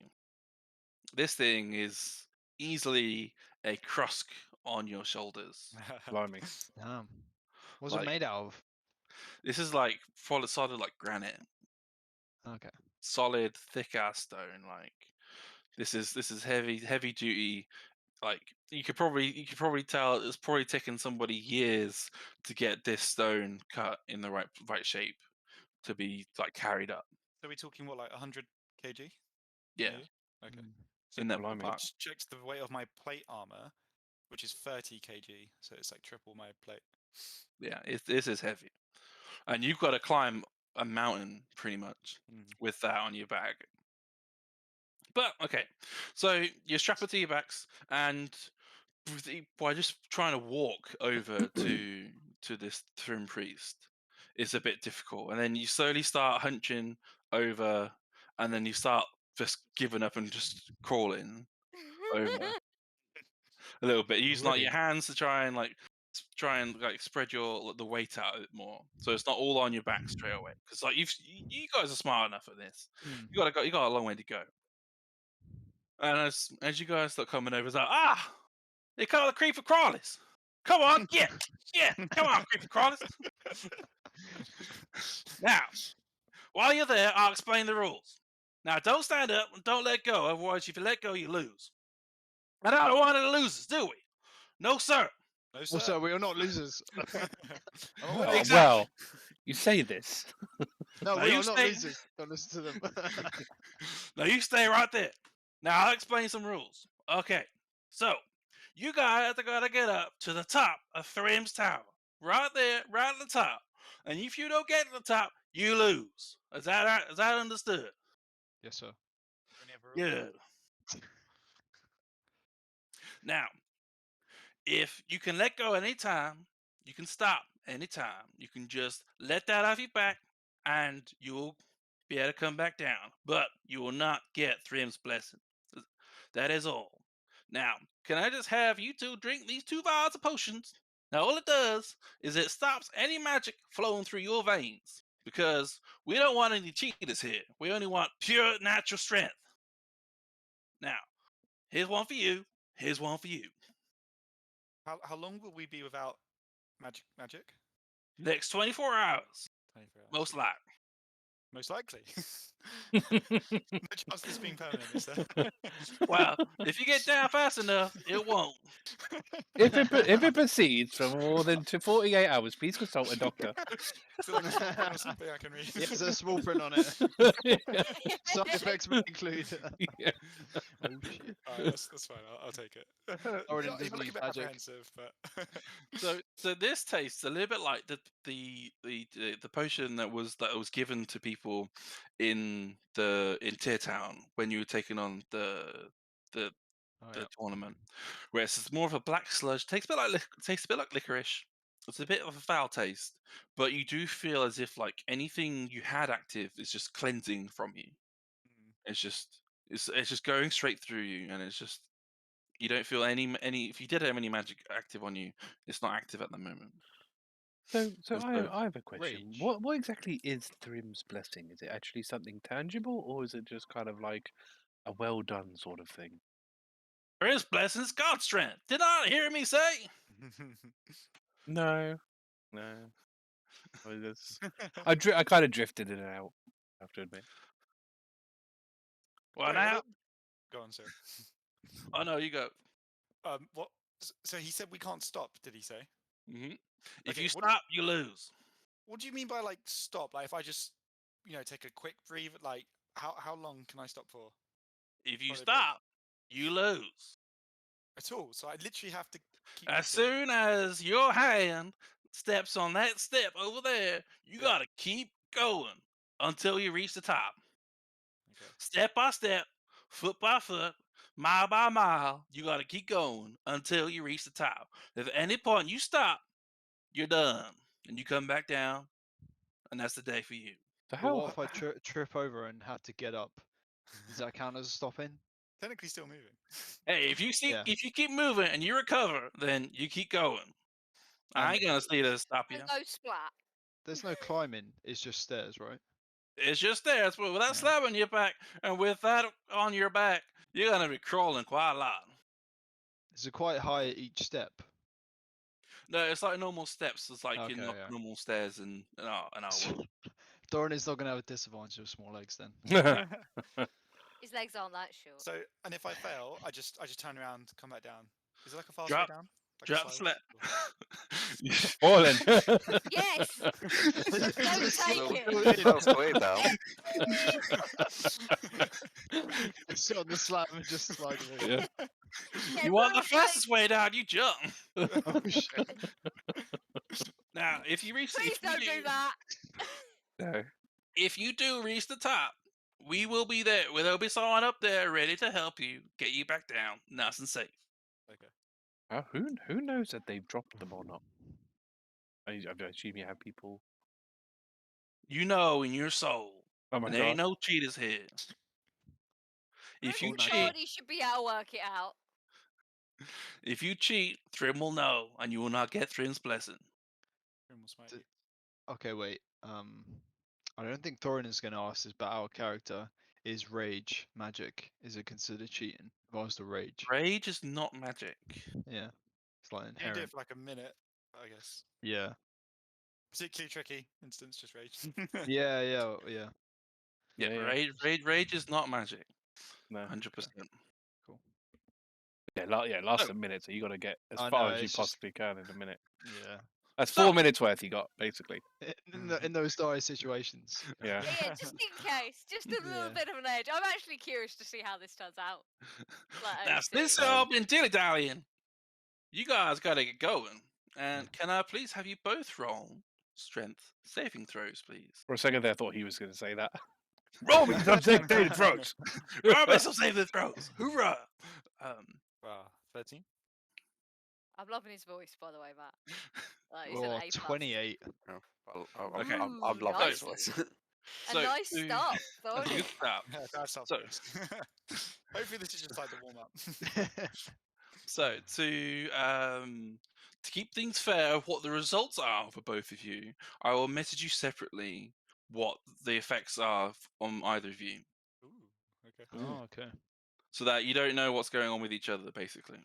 This thing is easily a Krusk on your shoulders. Blimey. Damn. What's Like- it made out of? This is like solid like granite, Okay. solid thick ass stone. Like this is heavy duty. Like you could probably tell it's probably taken somebody years to get this stone cut in the right shape to be like carried up. So we're talking what, like 100 kg? Yeah, Maybe? Okay. in So that Blimey. part. checked the weight of my plate armor, which is 30 kg. So it's like triple my plate. Yeah, this is heavy, and you've got to climb a mountain pretty much with that on your back. But okay, so you strap it to your backs, and by just trying to walk over to this Thrym priest, it's a bit difficult. And then you slowly start hunching over, and then you start just giving up and just crawling over a little bit, using like your hands to try and spread the weight out a bit more, so it's not all on your back straight away. Because like you guys are smart enough at this. You got a long way to go. And as you guys start coming over, it's like, they call it creeper crawlers. Come on, yeah, come on, creeper crawlers. Now, while you're there, I'll explain the rules. Now, don't stand up and don't let go. Otherwise, if you let go, you lose. And I don't want any losers, do we? No, sir. No, sir. Also, we are not losers. I'm a Well, winner. Exactly. well, you say this. No, Now we you are not stay- losers. Don't listen to them. Now you stay right there. Now I'll explain some rules. Okay, so you guys are gonna get up to the top of Thrym's tower, right there, right at the top. And if you don't get to the top, you lose. Is that understood? Yes, sir. Good. Now, if you can let go anytime, you can stop anytime. You can just let that off your back, and you'll be able to come back down. But you will not get Thrym's blessing. That is all. Now, can I just have you two drink these 2 vials of potions? Now, all it does is it stops any magic flowing through your veins. Because we don't want any cheaters here. We only want pure natural strength. Now, here's one for you. Here's one for you. How long will we be without magic? Next 24 hours, 24 hours. most likely. Most likely. No chance of this being permanent, is there? Well, if you get down fast enough, it won't. If it proceeds for more than 48 hours, please consult a doctor. Is there like a small print or something I can read? Yeah, there's a small print on it. Side effects may include. Yeah. Oh shit. Alright, that's fine. I'll take it. Already It's didn't looking use a bit magic. apprehensive, but So this tastes a little bit like the potion that was given to people in Tear Town when you were taking on the Oh, the yeah. tournament, where it's more of a black sludge. Tastes a bit like tastes a bit like licorice. It's a bit of a foul taste, but you do feel as if like anything you had active is just cleansing from you. It's just going straight through you, and it's just you don't feel any. If you did have any magic active on you, it's not active at the moment. So So- I have a question. Rage. What exactly is Thrym's blessing? Is it actually something tangible, or is it just kind of like a well done sort of thing? For his blessings, God's strength. Did not hear me say? No, no. I kind of drifted in and out. I have to admit. Well, Wait, now, go on, sir. oh no, you go. What? So he said we can't stop. Did he say? Hmm If Okay, you what- stop, you lose. What do you mean by like stop? Like if I just, take a quick breathe. Like how long can I stop for? If you Probably about- stop, you lose. At all? So I literally have to keep. As moving. soon as your hand steps on that step over there, you Yeah. gotta keep going until you reach the top. Okay. Step by step, foot by foot, mile by mile, you gotta keep going until you reach the top. If at any point you stop, you're done. And you come back down, and that's the day for you. So But what how? if I trip over and have to get up? Does that count as stopping? Technically still moving. Hey, if you Yeah. keep moving and you recover, then you keep going. I ain't gonna say to stop you. And go splat. There's no climbing. It's just stairs, right? It's just there. It's with that Yeah. slab on your back, and with that on your back, you're gonna be crawling quite a lot. Is it quite high at each step? No, it's like normal steps. It's like Okay, you're not yeah. normal stairs and our world. Thorin is not going to have a disadvantage of small legs then. His legs aren't that short. So, and if I fail, I just turn around, come back down. Is it like a fast Drop- way down? Like a Drop slide? slap. Fallen. Yes! Don't take No, it! fast way down. Sit on the slab and just slide away. Yeah. Yeah, You want the put it on fastest way down? You jump. Oh shit. Now, if you reach, Please don't do that! No. if you do reach the top, we will be there. There'll be someone up there ready to help you get you back down, nice and safe. Okay. Who knows that they've dropped them or not? I assume you have people. You know in your soul, Oh my there ain't god. no cheaters here. If you Oh, nice. cheat, Everybody should be able to work it out. if you cheat, Thrym will know, and you will not get Thrym's blessing. Grim will smite D- you. Okay, wait. I don't think Thorin is going to ask this, but our character is rage magic. Is it considered cheating? If I was to rage, Rage is not magic. yeah, it's like You can do it inherent. for like a minute, I guess. Yeah, Particularly tricky instance, just rage. yeah. Yeah, Yeah, yeah. Rage is not magic. No. 100%. Cool. Yeah, lasts Oh. a minute, so you got to get as I far know, as you it's just- possibly can in a minute. Yeah. That's So- 4 minutes worth you got, basically. In those dire situations. Yeah. Yeah, just in case, just a little Yeah. bit of an edge. I'm actually curious to see how this turns out. Like, Now, OC. since I've been dilly-dallying, you guys got to get going. And can I please have you both roll strength saving throws, please? For a second there, I thought he was going to say that. Roll me some dictated throats. Roll me some saving throws! Hoorah! Wow, 13. I'm loving his voice, by the way, Matt. Like, he's an Or A+. 28. Okay. I'm loving nice. this voice. A So, nice to- start, That's a Thoradin. good start. That's not So- Hopefully this is just like the warm up. So to keep things fair of what the results are for both of you, I will message you separately what the effects are on either of you, Ooh, okay. Oh, okay. so that you don't know what's going on with each other, basically.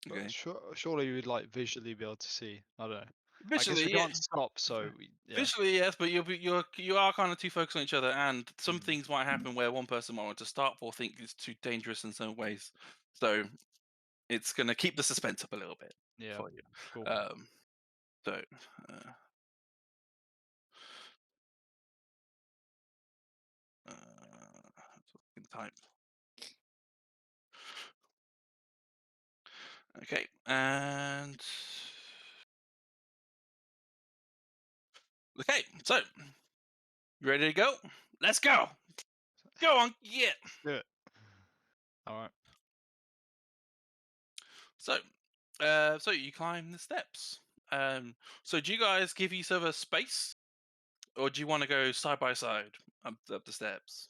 But Okay. surely you would like visually be able to see. I don't know. I guess Visually, we yeah. can't stop, so yeah. Visually, yes, but you are kind of too focused on each other, and some things might happen where one person might want to stop or think it's too dangerous in some ways. So it's going to keep the suspense up a little bit Yeah. for you. Cool. So type. Okay, and okay, so you ready to go? Let's go. Go on, yeah. Do it. All right. So, so you climb the steps. So do you guys give each other space, or do you want to go side by side up the steps?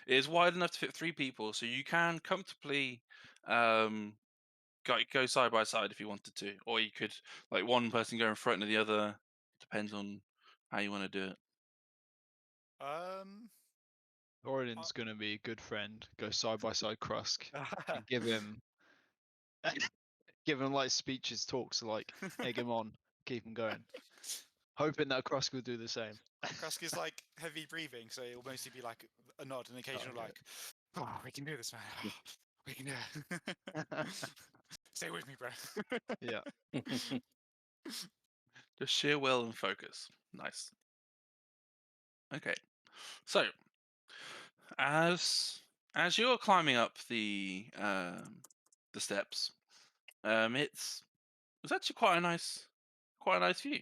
It is wide enough to fit 3 people, so you can comfortably go side by side if you wanted to, or you could like one person go in front of the other. Depends on how you want to do it. Thoradin's gonna be a good friend. Go side by side Krusk and give him like speeches, talks, like egg him on, keep him going. Hoping that Krusk will do the same. Krusk is like heavy breathing, so it'll mostly be like a nod and occasional okay. like, oh, we can do this, man. We can do it. Stay with me, bro. Yeah. Just sheer will and focus. Nice. Okay, so as you're climbing up the steps, it's actually quite a nice view,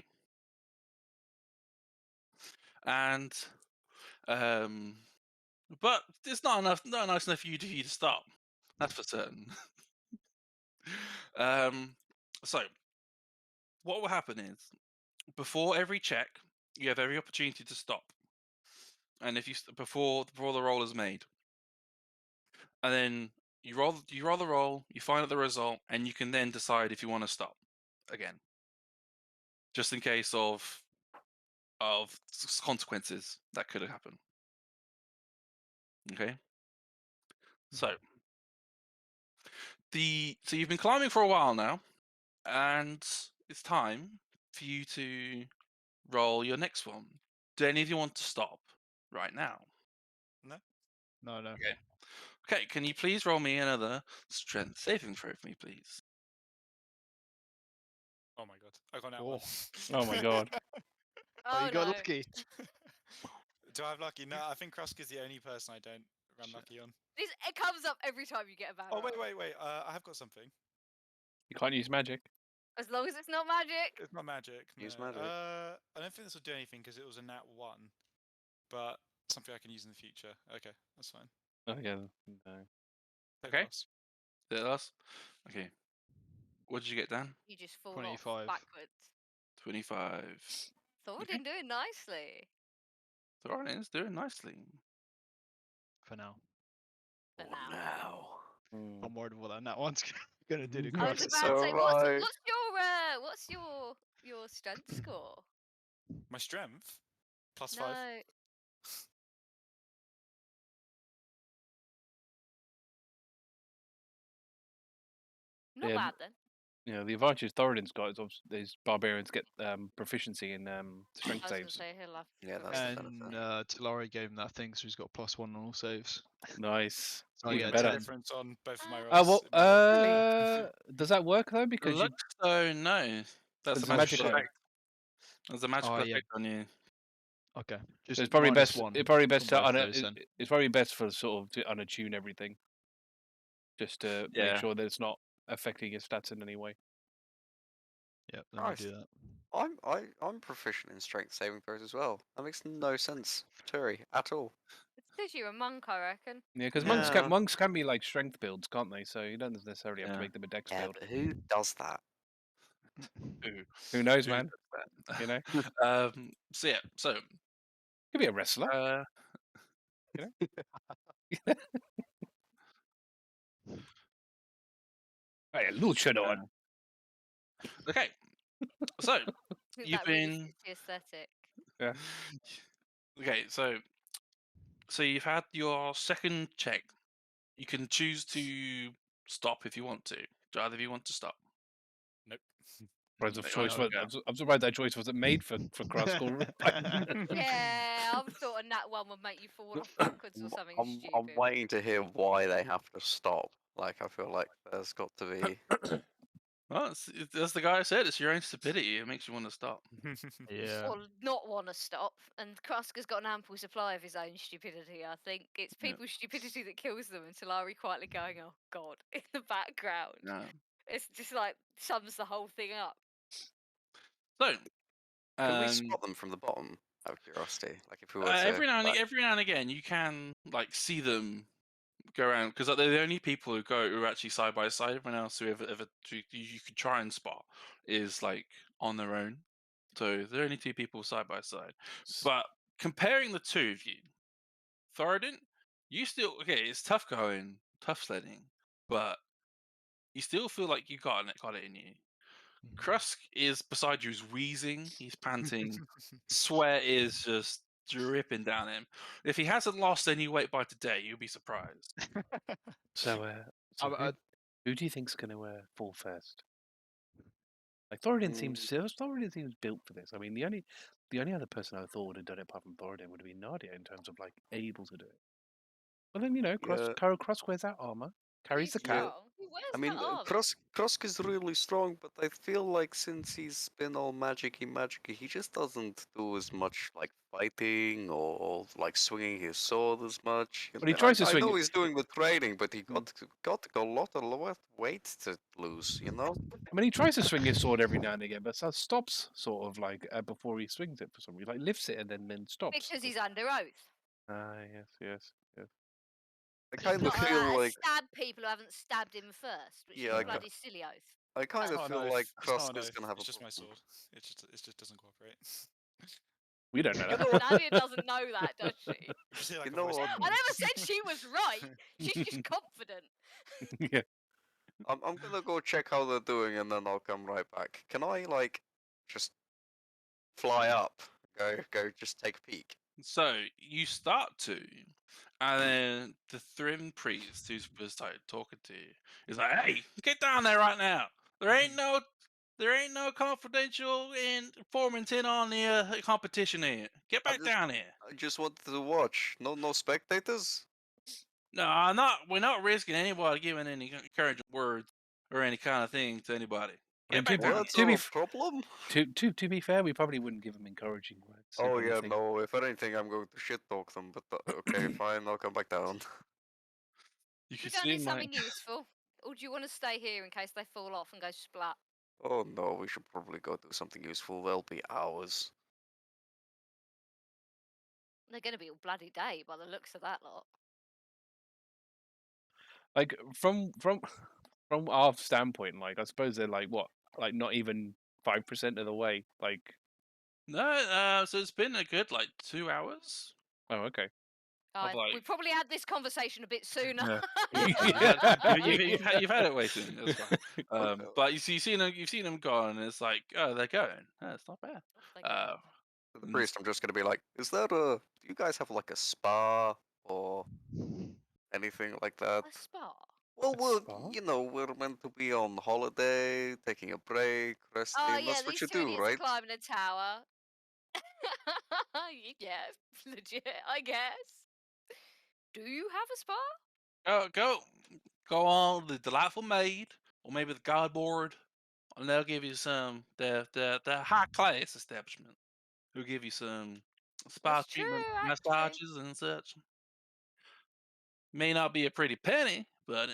and but it's not nice enough for you to stop. That's for certain. So what will happen is, before every check, you have every opportunity to stop, and if you before the roll is made, and then you roll the roll, you find out the result, and you can then decide if you want to stop again, just in case of consequences that could have happened. Okay, so you've been climbing for a while now, and it's time for you to roll your next one. Do any of you want to stop right now? No. No. Okay, can you please roll me another strength saving throw for me, please? Oh my god, I got that Oh. one. Oh my god. Oh, you got no. lucky. Do I have lucky? No, I think Krusk is the only person I don't run lucky on. It comes up every time you get a bad Oh roll. wait. I have got something. You can't use magic. As long as it's not magic. It's not magic. Use no. magic. I don't think this will do anything because it was a nat 1, but something I can use in the future. Okay, that's fine. Oh yeah. No. Take the Okay. loss. Is it us? Okay. What did you get, Dan? You just fall 25. off backwards. 25. Thoradin doing nicely. Thoradin's doing nicely. For now. For now. Mm. I'm worried what that one's gonna do to I was Krusk. about to say, Alright. what's your strength score? My strength +5. No. Not Yeah, bad then. the advantage Thoradin's got is these barbarians get proficiency in strength I was going to saves. say he'll have. Yeah, that's the proficiency. And Talari gave him that thing, so he's got +1 on all saves. Nice. So I Even get What's the better. 10. difference on both of my Oh, rolls? Well, in my roll? does that work though? Because you Looks so no. That's It's a a magical magic effect. There's a magical Oh, yeah. effect on you. Okay. So Just it's probably best. -1 It's probably best on to both those then. it's probably best for sort of to unattune everything, just to make Yeah. sure that it's not affecting your stats in any way. Yep, let me Nice. do that. I'm proficient in strength saving throws as well. That makes no sense, Turi, at all. It's because you're a monk, I reckon. Yeah, because Yeah. monks can be like strength builds, can't they? So you don't necessarily have to Yeah. make them a dex Yeah, build. but who does that? Who knows, Who man? does You know, that? So yeah. So could be a wrestler. Hey, luchador. okay. So Isn't you've that really been the aesthetic? Yeah. okay. So you've had your second check. You can choose to stop if you want to. Do either of you want to stop? Nope. Surprised of Okay, choice. okay. I'm surprised that choice wasn't made for Krusk or Yeah, I thought a nat one would make you fall off backwards or something I'm stupid. waiting to hear why they have to stop. Like, I feel like there's got to be. Well, that's the guy who said it's your own stupidity. It makes you want to stop. Yeah. Or not want to stop. And Krusk has got an ample supply of his own stupidity, I think. It's Yeah. people's stupidity that kills them, and Talari quietly going, oh god, in the background. Yeah. It's just like sums the whole thing up. So Can we um, spot them from the bottom? Out of curiosity, like if we were to. every now and again, you can like see them go around because they're the only people who are actually side by side. Everyone else who ever you could try and spot is like on their own. So there are only two people side by side. But comparing the two of you, Thoradin, you still okay. It's tough going, tough sledding, but you still feel like you got it in you. Krusk is beside you, is wheezing, he's panting, sweat is just dripping down him. If he hasn't lost any weight by today, you'll be surprised. So, I- who do you think's going to fall first? Like Thoradin seems built for this. I mean, the only other person I thought would have done it apart from Thoradin would have been Nadia in terms of like able to do it. But then Krusk wears that armor, carries He's the cat. strong. He wears I mean, that armor. Krusk is really strong, but I feel like since he's been all magicy, he just doesn't do as much like fighting or like swinging his sword as much. But he tries to I swing know it. he's doing the training, but he got a lot of weight to lose. I mean, he tries to swing his sword every now and again, but stops sort of like before he swings it for some reason. Like lifts it and then stops. Because he's under oath. Ah, yes. I He's kind of not feel allowed to like stab people who haven't stabbed him first, which Yeah, is I a bloody silly oath. I kind It's of not an feel oath. like It's not Krusk an is oath. gonna have It's a just my problem. sword. It just doesn't cooperate. We don't know You that. know what? Nadia doesn't know that, does she? You just hear like You a know voice what? in I your never voice. said she was right. She's just confident. Yeah. I'm gonna go check how they're doing, and then I'll come right back. Can I like just fly up? Go, just take a peek. So you start to, and then the Thrym priest who's was like talking to you is like, "Hey, get down there right now! There ain't no confidential informants in on the competition here. Get I back just, down here." I just wanted to watch. No spectators. No, I'm not. We're not risking anybody giving any encouraging words or any kind of thing to anybody. I mean, Get back Well, down that's here. not a problem. To be fair, we probably wouldn't give him encouraging words. Oh if yeah, anything. no. If anything, I'm going to shit talk them. But okay, fine. I'll come back down. You We can don't see need my. something useful. Or do you want to stay here in case they fall off and go splat? Oh no, we should probably go do something useful. There'll be hours. They're going to be all bloody day by the looks of that lot. Like from our standpoint, like I suppose they're like what, like not even 5% of the way. Like, No, so it's been a good like 2 hours oh, okay. of We like. probably had this conversation a bit sooner. You've had it way soon. That's fine. Okay. But you've seen them gone, and it's like, oh, they're going. Oh, it's not bad. Off they go. To the Mm. priest, I'm just gonna be like, do you guys have like a spa or anything like that? A spa. Well, A spa? we're meant to be on holiday, taking a break, Oh resting. yeah, That's what these you two do, idiots are right? climbing a tower. Yeah, legit, I guess. Do you have a spa? Go on the Delightful Maid, or maybe the Godboard, and they'll give you some the high class establishment. Who'll give you some spa That's treatment, true, actually. massages, and such. May not be a pretty penny, but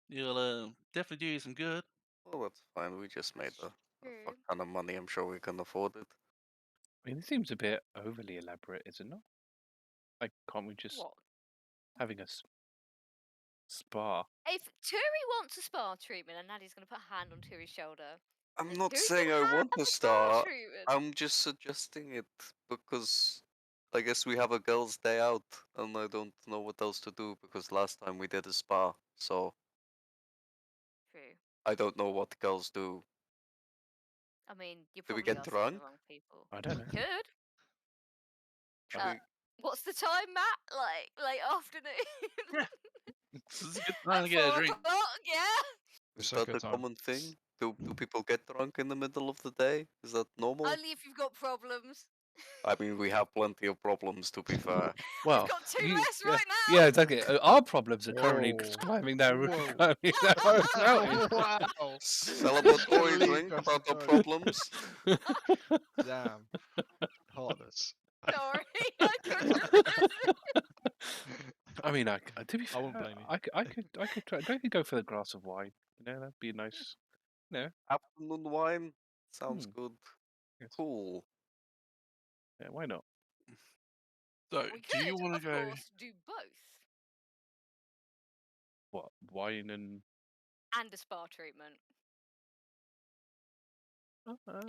it'll definitely do you some good. Well, that's fine. We just made a True. fuck ton of money. I'm sure we can afford it. I mean, it seems a bit overly elaborate, is it not? Like, can't we just What? having a spa? If Turi wants a spa treatment, and Nadia's going to put a hand on Turi's shoulder, I'm then not Turi saying can I have want a to spa start. treatment. I'm just suggesting it because I guess we have a girls' day out, and I don't know what else to do because last time we did a spa, so True. I don't know what girls do. I mean, you're Do we probably get asking drunk? the wrong people. I don't know. Could. Should Uh, What's the time, Matt? Like late afternoon? This is a good time to At get a 4 drink. o'clock, yeah? Is It's a that good a time. common thing? Do people get drunk in the middle of the day? Is that normal? Only if you've got problems. I mean, we have plenty of problems, to be fair. Well, We've got two you- less yeah, right now. Yeah, exactly. Our problems are currently Whoa. climbing down, Whoa. climbing down a mountain. Wow. Celebratory Leave drink us about the alone. problems. Damn. Heartless. Sorry, I couldn't resist. I mean, to be I fair, won't blame you. I could try. I could go for a glass of wine. You know, that'd be nice. Afternoon wine sounds Hmm. good. Yes. Cool. Yeah, why not? So, We do you could, want of to go? course, do both. What, wine and? And a spa treatment.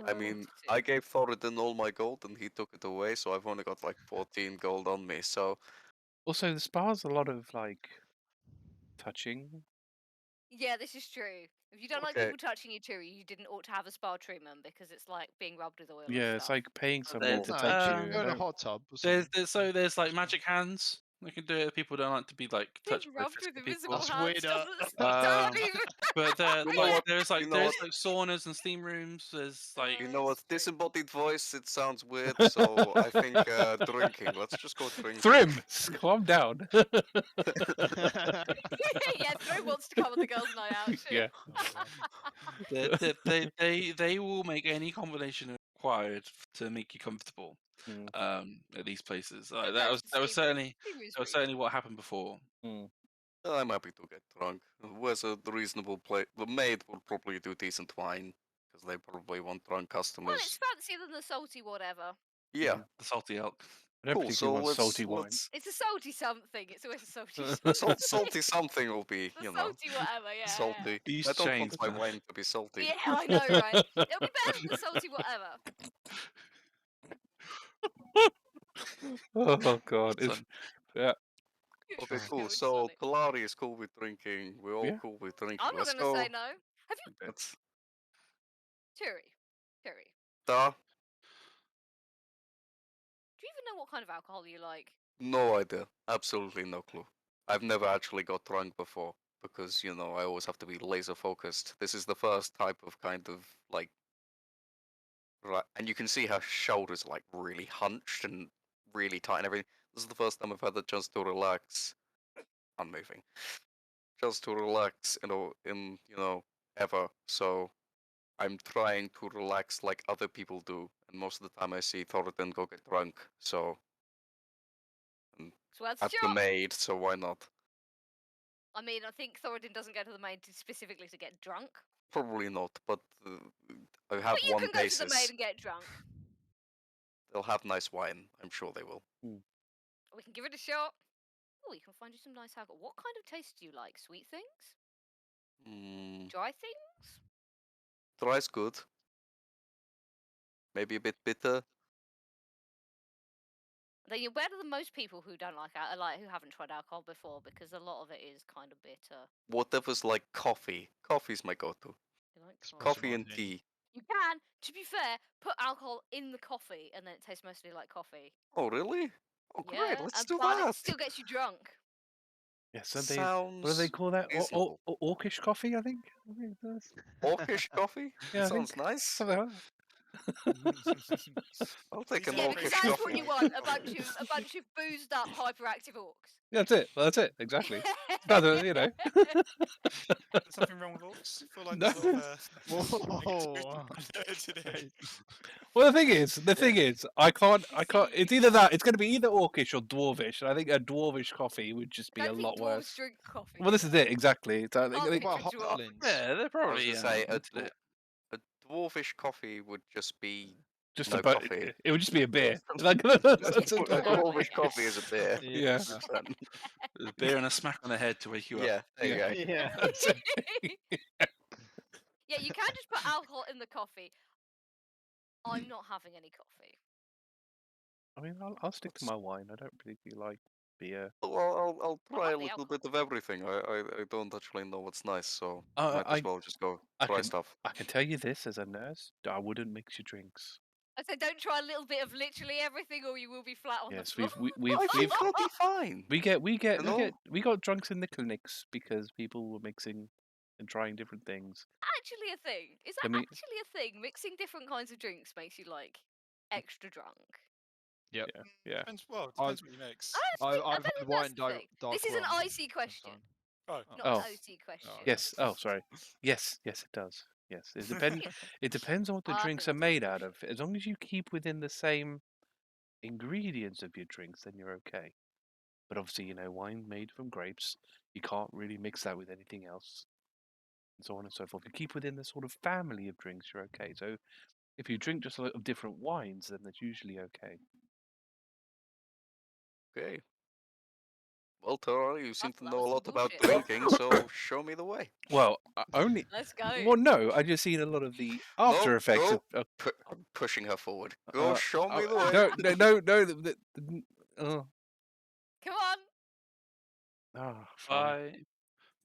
I mean, I gave Thoradin all my gold and he took it away, so I've only got like 14 gold on me. So Also, the spa's a lot of like touching. Yeah, this is true. If you don't like Okay. people touching you too, you didn't ought to have a spa treatment because it's like being rubbed with oil. Yeah, and it's stuff. like paying So someone there's, to No, touch just you. go in a don't- hot tub or something. there's like magic hands. We can do it. if People don't like to be like touched Being by rubbed with physical invisible people. That's hands weirder. doesn't Um, sound even. But You know what? there's You know there's what? like saunas and steam rooms. There's like You know It's what? true. Disembodied voice, it sounds weird, so I think drinking. Let's just go drinking. Thrym, calm down. Yeah, Thrym wants to come on the girls' night out. Shit. Yeah. they will make any combination required to make you comfortable. Mm, At these places, Go that to was the steam room. certainly Steam room's that was rude. certainly what happened before. mm. I'm happy to get drunk. Where's a reasonable place? The maid will probably do decent wine because they probably want drunk Well, customers. it's fancier than the salty whatever. Yeah, The salty elk. I don't cool. particularly So want salty wine. It's a salty something. It's always a salty something. salty something will be, The you know, salty whatever, yeah. salty. These I don't want chains, my man. wine to be salty. Yeah, I know, right? It'll be better than the salty whatever. Oh God! If Son. yeah, Okay, Fine. cool. It's So funny. Talari is cool with drinking. We're all Yeah. cool with drinking. I'm not Let's going to go. say no. Have you, Let's Turi? da. Do you even know what kind of alcohol you like? No idea. Absolutely no clue. I've never actually got drunk before because, I always have to be laser focused. This is the first type of kind of like. Right, and you can see her shoulders like really hunched and really tight and everything. This is the first time I've had the chance to relax. I'm moving. Just to relax, ever. So I'm trying to relax like other people do, and most of the time I see Thoradin go get drunk. So So that's at the job. maid, so why not? I mean, I think Thoradin doesn't go to the maid specifically to get drunk. Probably not, but I have But you one can go to the maid basis. and get drunk. They'll have nice wine. I'm sure they will. We can give it a shot. Oh, we can find you some nice alcohol. What kind of taste do you like? Sweet things? Dry things? Dry's good. Maybe a bit bitter. Then you're better than most people who don't like who haven't tried alcohol before because a lot of it is kind of bitter. Whatever's like coffee. Coffee's my go-to. You like Espresso Coffee and martini. tea. You can, to be fair, put alcohol in the coffee and then it tastes mostly like coffee. Oh, really? Oh, great. Yeah, Let's do but that. it still gets you drunk. Yeah, so what do they Sounds call that? reasonable. Orcish coffee, I think. That's- Orcish coffee? Yeah, I Sounds think. nice. Something like that. I'll take an Yeah, Yeah, because orcish that's what coffee. you want. A bunch of boozed up hyperactive orcs. That's it. Well, that's it. Exactly. Rather, you know. There's something wrong with orcs. I feel like there's a lot of Whoa. negativity today. Well, the thing is, I can't. It's either that. It's going to be either orcish or dwarvish, and I think a dwarvish coffee would just be I a don't think lot dwarves worse. drink coffee. Well, this is it exactly. So I think, Can't I think What picture about dwarf. halflings? Yeah, they're I was probably gonna say into it. a dwarvish coffee would just be just no about coffee. it would just be a beer. Like, A that's it. dwarvish coffee is a beer. Yeah. 100%. There's a beer and a smack on the head to wake you up. Yeah, there you go. Yeah. That's it. Yeah, you can just put alcohol in the coffee. I'm not having any coffee. I mean, I'll stick to my wine. I don't particularly like beer. Well, I'll I try a love the little bit of everything. I don't actually know what's nice, so might as well just go I try can- stuff. I can tell you this as a nurse: I wouldn't mix your drinks. I said, don't try a little bit of literally everything, or you will be flat on Yes, the floor. we've I think I'll be fine. we know? got drunks in the clinics because people were mixing and trying different things. Actually, a thing. Is that I mean- actually a thing? Mixing different kinds of drinks makes you like extra drunk. Yeah. Depends, well, it depends what you mix. I don't I've think had that's white and the thing. dark This is an rum icy question, Oh, not Oh. an OC question. Yes. Oh, sorry. Yes, it does. Yes, it depends. It depends on what the I drinks think are that's made out of. As long as you keep within the same ingredients of your drinks, then you're okay. But obviously, wine made from grapes, you can't really mix that with anything else, and so on and so forth. If you keep within the sort of family of drinks, you're okay. So if you drink just a lot of different wines, then that's usually okay. Okay. Well, Talari, you seem That to know a was some lot about bullshit. drinking, so show me the way. Well, only. Let's go. Well, no, I just seen a lot of the after effects no. of. I'm pushing her forward. Go, show me the way. No. Oh, Come on. fine.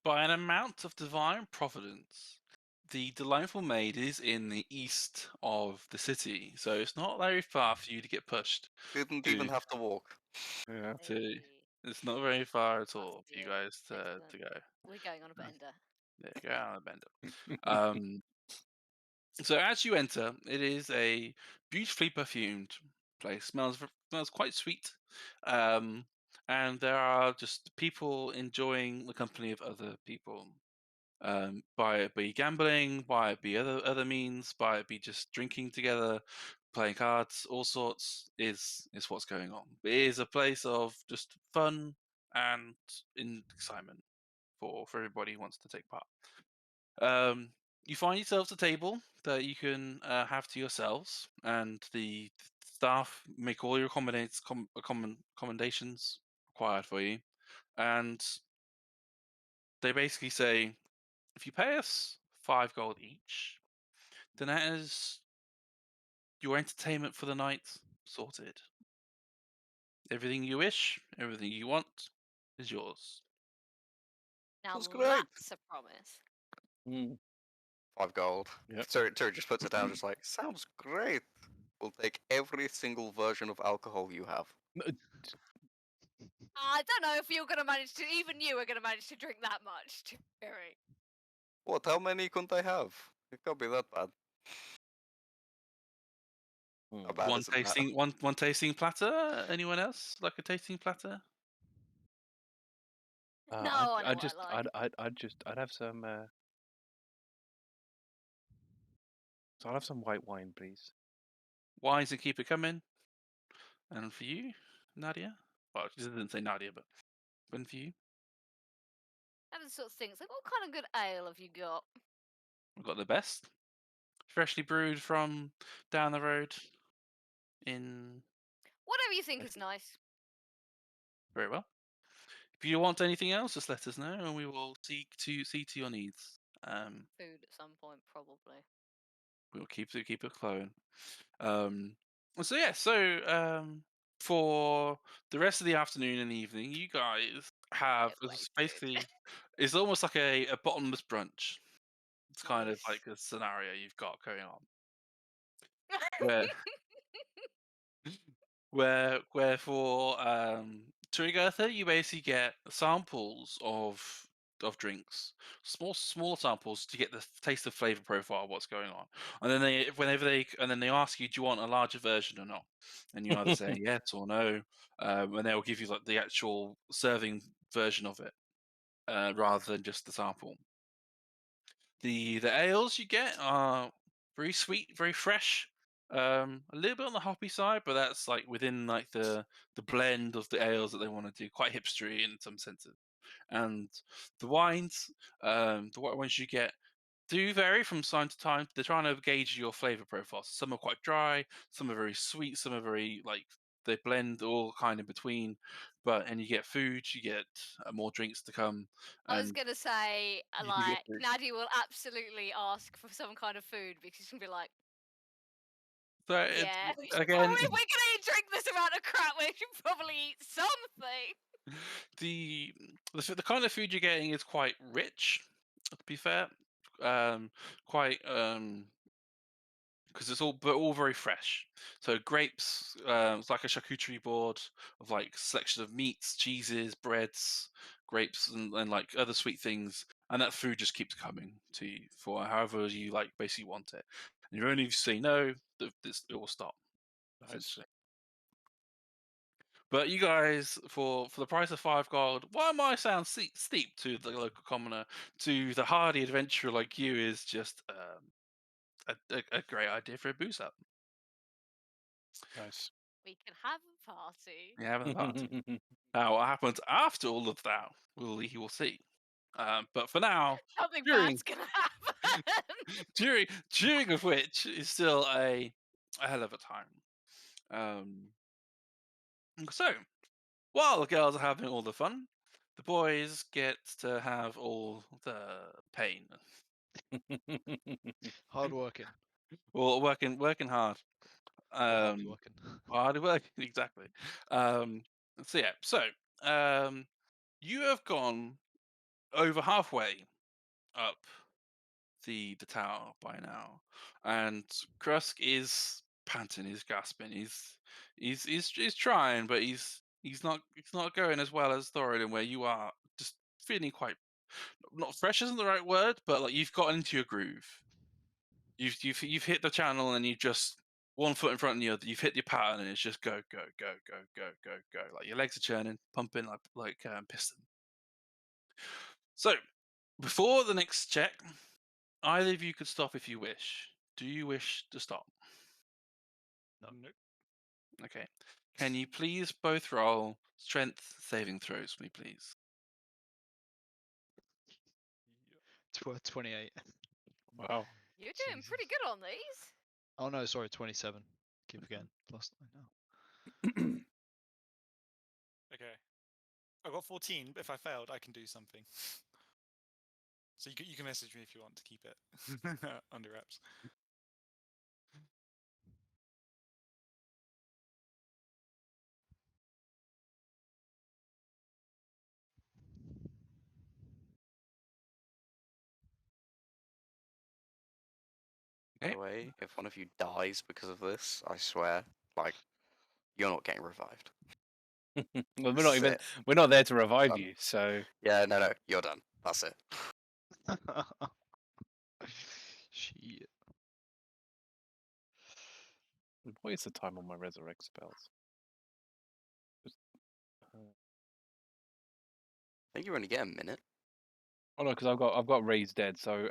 By an amount of divine providence, the delightful maid is in the east of the city, so it's not very far for you to get pushed. Didn't even to- have to walk. Yeah. To, Hey, it's not very far at that's all for you dear. guys to Excellent. go. We're going on a bender. There you go, on a bender. So as you enter, it is a beautifully perfumed place. Smells quite sweet, and there are just people enjoying the company of other people. By it be gambling, by it be other means, by it be just drinking together, playing cards, all sorts is what's going on. It is a place of just fun and excitement for everybody who wants to take part. You find yourselves a table that you can have to yourselves, and the staff make all your accommodations required for you, and they basically say, if you pay us 5 gold each, then that is your entertainment for the night sorted. Everything you wish, everything you want is yours. Now That's great. that's a promise. 5 gold. Yep. Turi just puts it down, just like, sounds great. We'll take every single version of alcohol you have. I don't know if you're going to manage to, even you are going to manage to drink that much, Terry. What? How many couldn't I have? It can't be that bad. How bad One is it now? tasting, one tasting platter. Anyone else like a tasting platter? No, I know what I like. I'd have some. So I'll have some white wine, please. Wines and keep it coming. And for you, Nadia? Well, she didn't say Nadia, but and for you, Having sort of things like, what kind of good ale have you got? we've got the best, freshly brewed from down the road. In Whatever you think is nice. very well. If you want anything else, just let us know, and we will see to your needs. Food at some point, probably. We'll keep it flowing. For the rest of the afternoon and evening, you guys have basically it's almost like a bottomless brunch. It's kind of like a scenario you've got going on where for Turygurtha, you basically get samples of drinks, small samples to get the taste of flavor profile of what's going on, and then they ask you, do you want a larger version or not, and you either say yes or no, and they'll give you like the actual serving version of it, rather than just the sample. The ales you get are very sweet, very fresh. A little bit on the hoppy side, but that's like within like the blend of the ales that they want to do, quite hipstery in some senses. And the wines, the white ones you get do vary from time to time. They're trying to gauge your flavor profile. Some are quite dry, some are very sweet, some are very like they blend all kind of between. And you get food, you get more drinks to come. I was And gonna say, you do get like, food. Nadia will absolutely ask for some kind of food because she's gonna be like, So yeah, again, if we're gonna drink this amount of crap, we should probably eat something. the kind of food you're getting is quite rich, to be fair. Quite because it's all very fresh. So grapes, it's like a charcuterie board of like selection of meats, cheeses, breads, grapes, and like other sweet things. And that food just keeps coming to you for however you like basically want it. And if only if you say no, it will stop. Nice. Essentially. But you guys, for the price of 5 gold, what might sound steep to the local commoner, to the hardy adventurer like you, is just a great idea for a boost up. Nice. We can have a party. You having a party. Now, what happens after all of that, he will see. But for now, Something during bad's gonna happen. during of which is still a hell of a time. So, while the girls are having all the fun, the boys get to have all the pain. Hard working. Well, working hard. Hard Um, working. hard working, exactly. So yeah, you have gone over halfway up the tower by now, and Krusk is panting, he's gasping, he's trying, but he's not going as well as Thoradin, where you are just feeling quite not fresh isn't the right word, but like you've gotten into your groove. You've hit the channel and you just one foot in front of the other. You've hit your pattern and it's just go go go go go go go. Like your legs are churning, pumping like piston. So before the next check, either of you could stop if you wish. Do you wish to stop? No. Okay. Can you please both roll strength saving throws for me, please? 28. Wow. You're doing Jesus. pretty good on these. Oh no, sorry, 27. Keep again. Lost I know. Okay. I got 14, but if I failed, I can do something. So you can message me if you want to keep it under wraps. By the way, if one of you dies because of this, I swear, like, you're not getting revived. Well, This is it. we're not there to revive Done. you, so Yeah, no, you're done. That's it. Shit. what is the time on my resurrect spells? I think you only get a minute. Oh no, because I've got raised dead, so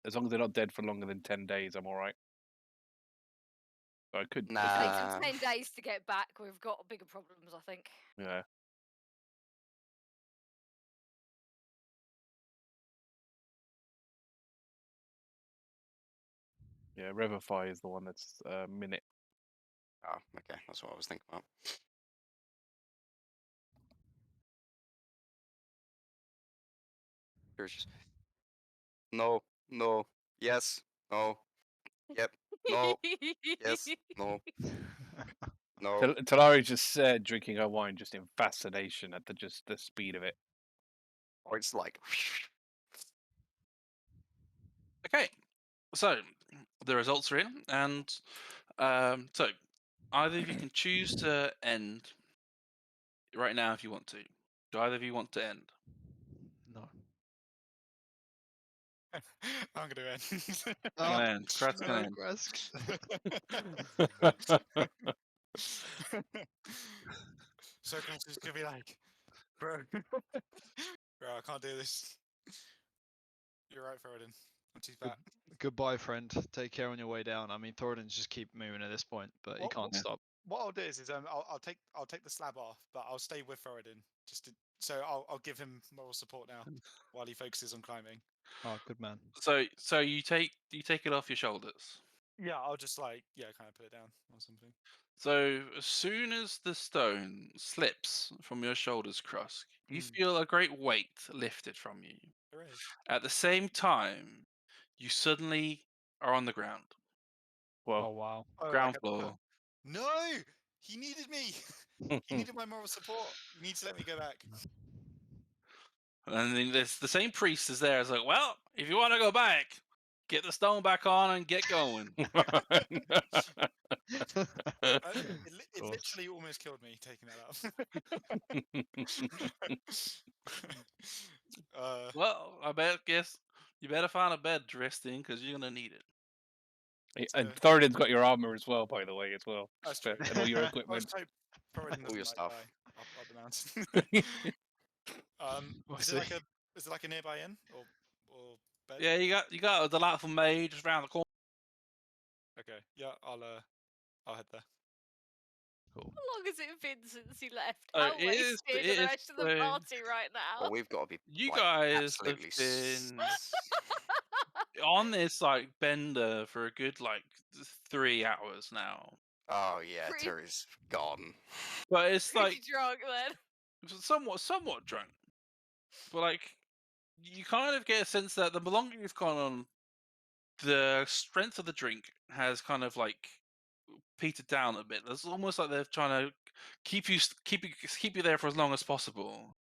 as long as they're not dead for longer than 10 days, I'm all right. So I could. If it takes them Nah. 10 days to get back, we've got bigger problems, I think. Yeah. Yeah, Revify is the one that's a minute. Oh, okay, that's what I was thinking about. Here's just no, yes, no, yep, no, yes, no, no. Talari just drinking her wine just in fascination at the speed of it. Or it's like Okay. So the results are in, and so either of you can choose to end right now if you want to. Do either of you want to end? No. I'm gonna end. Gonna end. Krusk No, gonna end. Krusk. So Krusk is gonna be like, bro, bro, I can't do this. You're right, Thoradin. I'm too fat. Goodbye, friend. Take care on your way down. I mean, Thoradin's just keep moving at this point, but he What- can't Yeah. stop. What I'll do is I'll take the slab off, but I'll stay with Thoradin so I'll give him moral support now while he focuses on climbing. Oh, good man. So you take it off your shoulders. Yeah, I'll just kind of put it down or something. So as soon as the stone slips from your shoulders, Krusk, you Mm. feel a great weight lifted from you. Hooray! At the same time, you suddenly are on the ground. Oh Well, wow. Oh, Ground like floor. no, he needed me. He needed my moral support. You need to let me go back. And then there's the same priest is there. It's like, well, if you want to go back, get the stone back on and get going. It course. literally almost killed me taking that up. Well, guess you better find a bed to rest in because you're gonna need it. And Thoradin's got your armor as well, by the way, as well. That's Spare- true. And all your I equipment. just hope Thoradin All your doesn't stuff. die up the mountain. We'll Is see. it like a nearby inn or bed? Yeah, you got a delightful maid just around the corner. Okay. Yeah, I'll head there. Cool. How long has it been since he left? Oh, How it is- wasted it are the is, rest of the party right now? Well, we've got to be. You like, guys have absolutely been on this like bender for a good like 3 hours now, Oh yeah, Pretty- Terry's gone. but it's Pretty like drunk then. somewhat drunk. But like, you kind of get a sense that the longer you've gone on, the strength of the drink has kind of like petered down a bit. It's almost like they're trying to keep you there for as long as possible.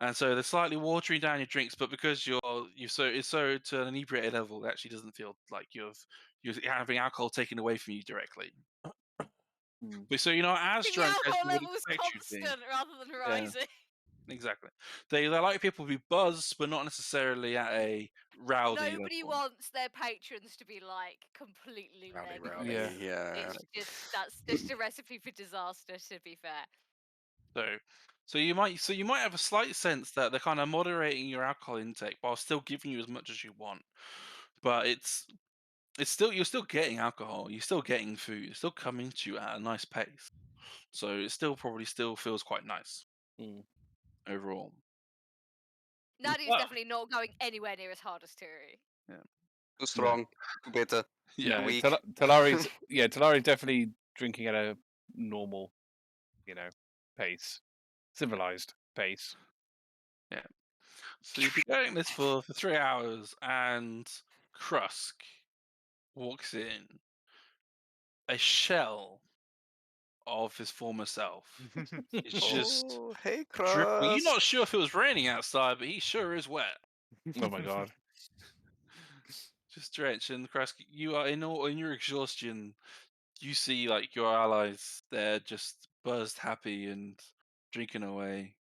And so they're slightly watering down your drinks, but because it's so to an inebriated level, it actually doesn't feel like you're having alcohol taken away from you directly. Hmm. But so as The drunk as alcohol you would level was expect you to be. constant rather than Yeah. rising. Exactly. They like people to be buzzed, but not necessarily at a rowdy Nobody level. wants their patrons to be like completely Rowdy, led. rowdy. Yeah. Yeah. It's that's just a recipe for disaster. To be fair. So you might have a slight sense that they're kind of moderating your alcohol intake while still giving you as much as you want. But you're still getting alcohol, you're still getting food, it's still coming to you at a nice pace. So it probably still feels quite nice Hmm. overall. Nadia's Well, definitely not going anywhere near as hard as Turi. Too strong. Too bitter. Yeah, weak. Talari's Talari's definitely drinking at a normal, pace, civilized pace. so you've been doing this for 3 hours, and Krusk walks in, a shell of his former self. It's just Oh, hey, drip. Well, you're Krusk. not sure if it was raining outside, but he sure is wet. Oh my god. Just drenched. And Krusk, you are in your exhaustion. You see like your allies, they're just buzzed, happy, and drinking away.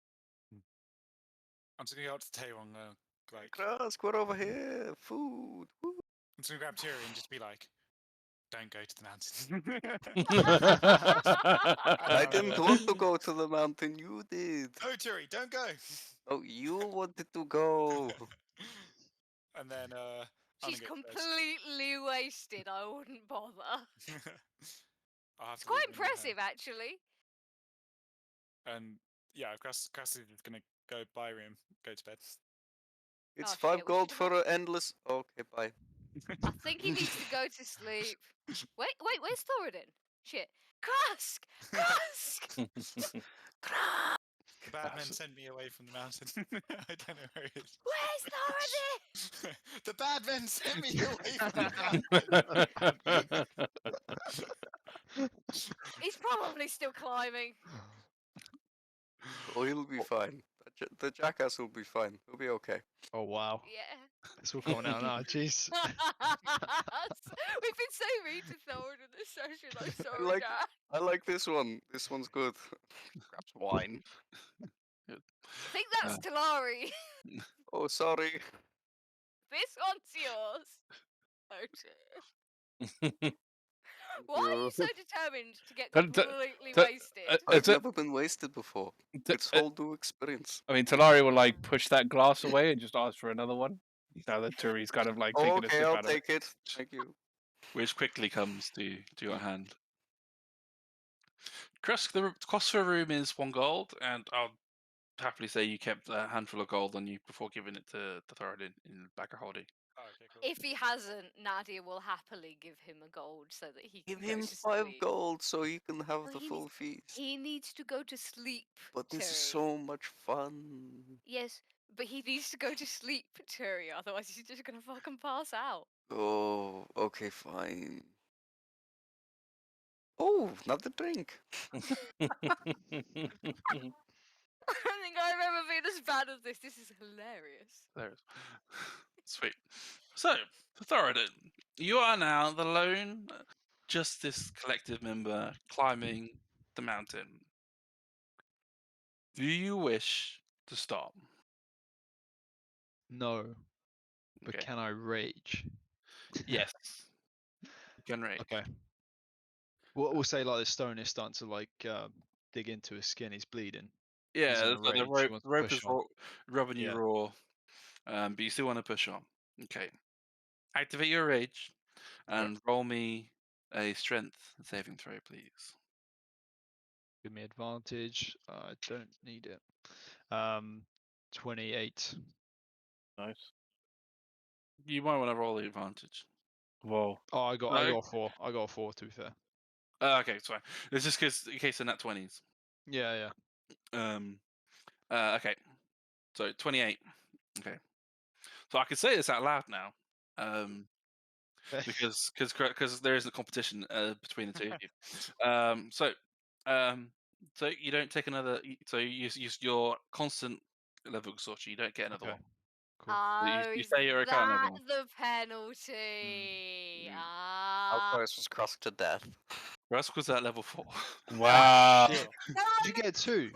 I'm just gonna go up to the table and like Krusk, we're over here. Food. Woo. I'm just gonna grab Tyrion and just be like, "Don't go to the mountain." I didn't want to go to the mountain. You did. Oh, Tyrion, don't go. Oh, you wanted to go. And then I'm She's gonna go first. completely wasted. I wouldn't bother. I'll have It's to quite leave him in her. impressive, actually. And yeah, Cass is gonna go by room, go to bed. It's Oh, 5 shit, we gold should've for an endless. Okay, bye. I think he needs to go to sleep. Wait, where's Thoradin? Shit. Krusk! Krusk! The bad men sent me away from the mountain. I don't know where he is. Where's Thoradin? The bad men sent me away from the mountain. He's probably still climbing. Oh, he'll be fine. That The jackass will be fine. He'll be okay. Oh wow. Yeah. It's all coming out now. Jeez. We've been so mean to Thorin in this session. I'm sorry, like- Dad. I like this one. This one's good. Grabs wine. I think that's Talari. Oh, sorry. This one's yours. Oh dear. Why are you so determined to get completely wasted? I've it- never been wasted before. It's whole new experience. I mean, Talari will like push that glass away and just ask for another one. Now that Turi's kind of like Oh, taking a okay, sip I'll out of it. take it. Thank you. Which quickly comes to your hand. Krusk, the cost for a room is 1 gold, and I'll happily say you kept a handful of gold on you before giving it to Thoradin in Bagger Holding. Oh, okay, cool. If he hasn't, Nadia will happily give him a gold so that he can Give go him to 5 sleep. gold so he can have Well, the he full needs- feast. He needs to go to sleep. But this is Turi. so much fun. Yes, but he needs to go to sleep, Turi. Otherwise, he's just gonna fucking pass out. Oh, okay, fine. Oh, another drink. I don't think I've ever been as bad as this. This is hilarious. There. Sweet. So, Thoradin, you are now the lone Justice Collective member climbing the mountain. Do you wish to stop? No. But Okay. can I rage? Yes. You can rage. Okay. We'll say like the stone is starting to like dig into his skin. He's bleeding. Yeah, He's in a so the rage, he wants to rope push is on. rubbing you Yeah. raw, but you still want to push on. Okay. Activate your rage and roll me a strength saving throw, please. Give me advantage. I don't need it. 28. Nice. You might want to roll the advantage. Whoa. Oh, I got No? a 4. I got a 4 to be fair. Okay, it's fine. It's just because in case of nat 20s. Yeah, yeah. Okay. So 28. Okay. So I can say this out loud now. Because there isn't a competition between the two of you. So you don't take another. So you use your constant level exhaustion. You don't get another Okay. one. Cool. Oh, you is say you're a current that level. the penalty? Mm. How Ah. close was Krusk to death? Rusk was at level 4. Wow. Shit. Did you get 2?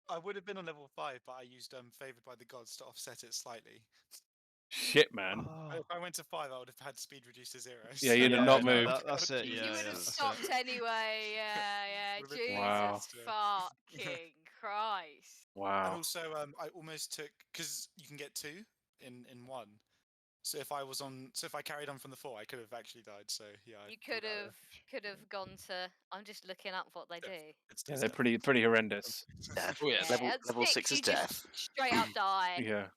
I would have been on level 5, but I used Favoured by the Gods to offset it slightly. Shit, man. Oh. If I went to 5, I would have had speed reduced to 0. Yeah, you'd have Yeah, not no, moved. that's it. You Yeah, You would yeah, have that's stopped it. anyway. Yeah. Would've been Jesus Wow. fucking Christ. And Wow. also, I almost took because you can get 2 in one. So if I carried on from the 4, I could have actually died. So yeah, I You thought that could have gone to. I'm just looking up what they do. Yeah, they're pretty horrendous. Death. Oh, yes. Yeah, at Level 6 is you just death. straight up die. Yeah.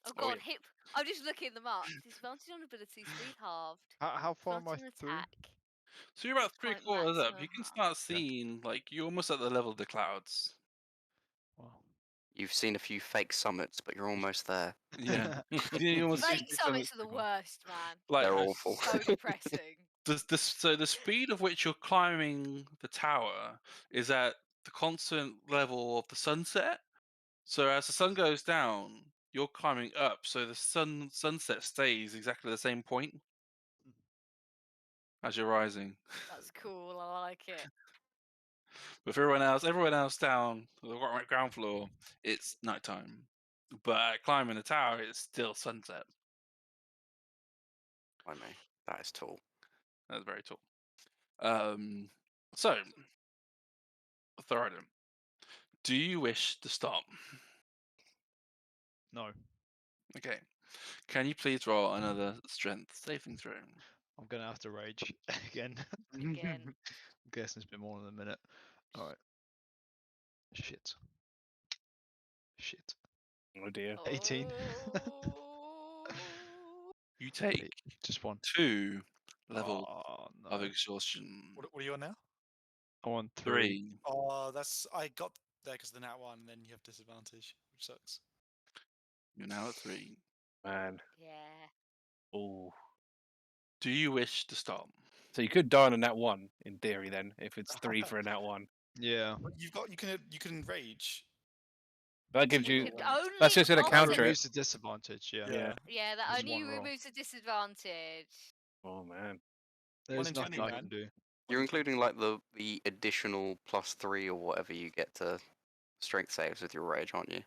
Oh Oh, god, yeah. hip. I'm just looking them up. Disadvantage on ability, speed halved. How far am I Advantage on through? attack. So you're about Point 3/4 up. maximum You can half. start seeing like you're almost at the level of the clouds. Wow. You've seen a few fake summits, but you're almost there. Yeah. You almost see Fake summits are the worst, man. like They're awful. So depressing. so the speed of which you're climbing the tower is at the constant level of the sunset. So as the sun goes down, you're climbing up. So the sunset stays exactly the same point as you're rising. That's cool. I like it. But for everyone else down the ground floor, it's nighttime. But climbing the tower, it's still sunset. I may. That is tall. That's very tall. So, Thoradin, do you wish to stop? No. Okay. Can you please roll another strength saving throw? I'm gonna have to rage again. Again. I'm guessing it's been more than a minute. Alright. Shit. Oh dear. 18. Oh. You take Just one. 2 levels Oh of no. exhaustion. What are you on now? I'm on 3. 3. Oh, I got there because the nat 1, and then you have disadvantage, which sucks. You're now at 3. Man. Yeah. Oh. Do you wish to stop? So you could die on a nat 1 in theory then, if it's 3 for a nat 1. Yeah. But you can rage. That gives We you. could only That's just gonna offer- counter it. Removes the disadvantage. Yeah. Yeah. Yeah, that Just only one roll. removes the disadvantage. Oh man. There's in nothing 20, I man. can do. You're including like the additional +3 or whatever you get to strength saves with your rage, aren't you?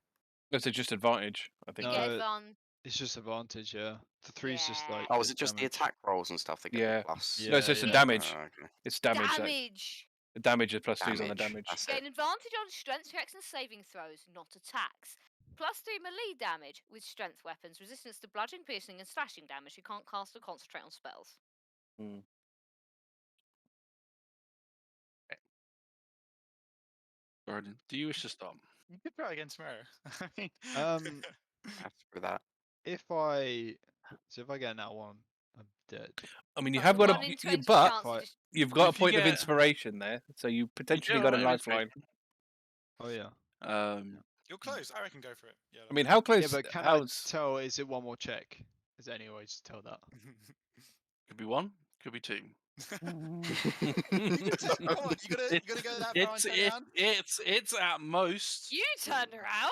That's a just advantage. I You think. get No, advantage. It's just advantage. Yeah. The 3's just Yeah. like. Oh, is it just the damage. attack rolls and stuff that get Yeah. the plus? Yeah, No, it's just a yeah. damage. Okay. It's damage. Damage. The damage is +2s on the Damage. damage. That's Gain it. advantage on strength checks and saving throws, not attacks. +3 melee damage with strength weapons, resistance to bludgeoning, piercing, and slashing damage. You can't cast or concentrate on spells. Gordon, do you wish to stop? You could try again tomorrow. I mean, After that. If I get that one, I'm dead. I mean, you That's have got a 1 in a. 20 But chance to Right. just you've got a If you point of get- inspiration there, so you potentially Yeah, got a right, lifeline. Oh yeah. you're close. I reckon go for it. Yeah. I mean, how close? Yeah, but can how's... I tell? Is it one more check? Is there any way to tell that? Could be 1, could be 2. Come on, you gotta go that far and turn around. It's at most. You turn around.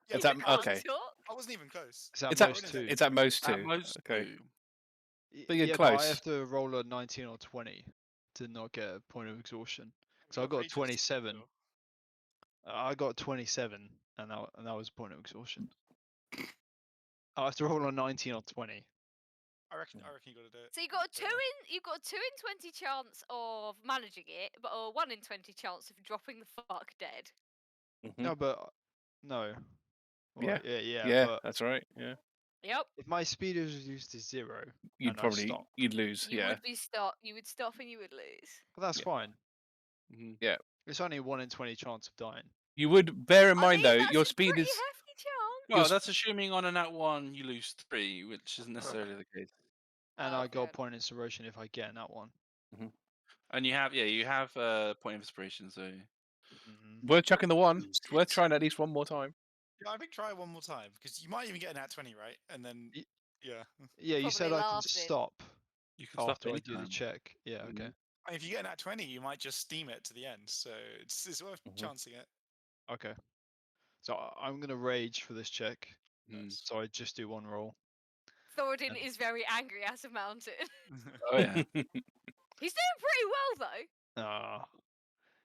Yeah, It's you at- can't okay. Talk. I wasn't even close. Is that It's at most two? It's at most 2. At most Okay. 2. But you're yeah, but I close. have to roll a 19 or 20 to not get a point of exhaustion. So I You've got reach or something 27. still. I got 27, and that was point of exhaustion. I have to roll a 19 or 20. I reckon you gotta do it. So you got a Yeah. you got a 2 in 20 chance of managing it, but a 1 in 20 chance of dropping the fuck dead. Mhm. No, but no. Well, yeah, Yeah, but that's right. Yeah. Yep. if my speed is reduced to 0, You'd and I probably stop. you'd lose. You Yeah. would be stop. You would stop and you would lose. But that's Yeah. fine. Mhm. Yeah. It's only a 1 in 20 chance of dying. You would bear in I mind mean, though, that's your a speed pretty is. hefty chance. Well, Your that's assuming on a nat 1 you lose 3, which isn't necessarily the case. And Oh, I got fair point inspiration if I get in that one. And you have point of inspiration, so Mm-hmm. Worth chucking the 1. It's worth trying at least one more time. Yeah, I think try it one more time because you might even get an at 20, right? And then Y- yeah. Yeah, you said Probably I can laughing. stop you can stop after I do the anytime. check. Yeah, Mhm. okay. And if you get an at 20, you might just steam it to the end. So it's worth Mhm. chancing it. Okay. So I'm going to rage for this check. Mm. So I just do one roll. Thoradin is very angry as a mountain. Oh yeah. He's doing pretty well though. Ah,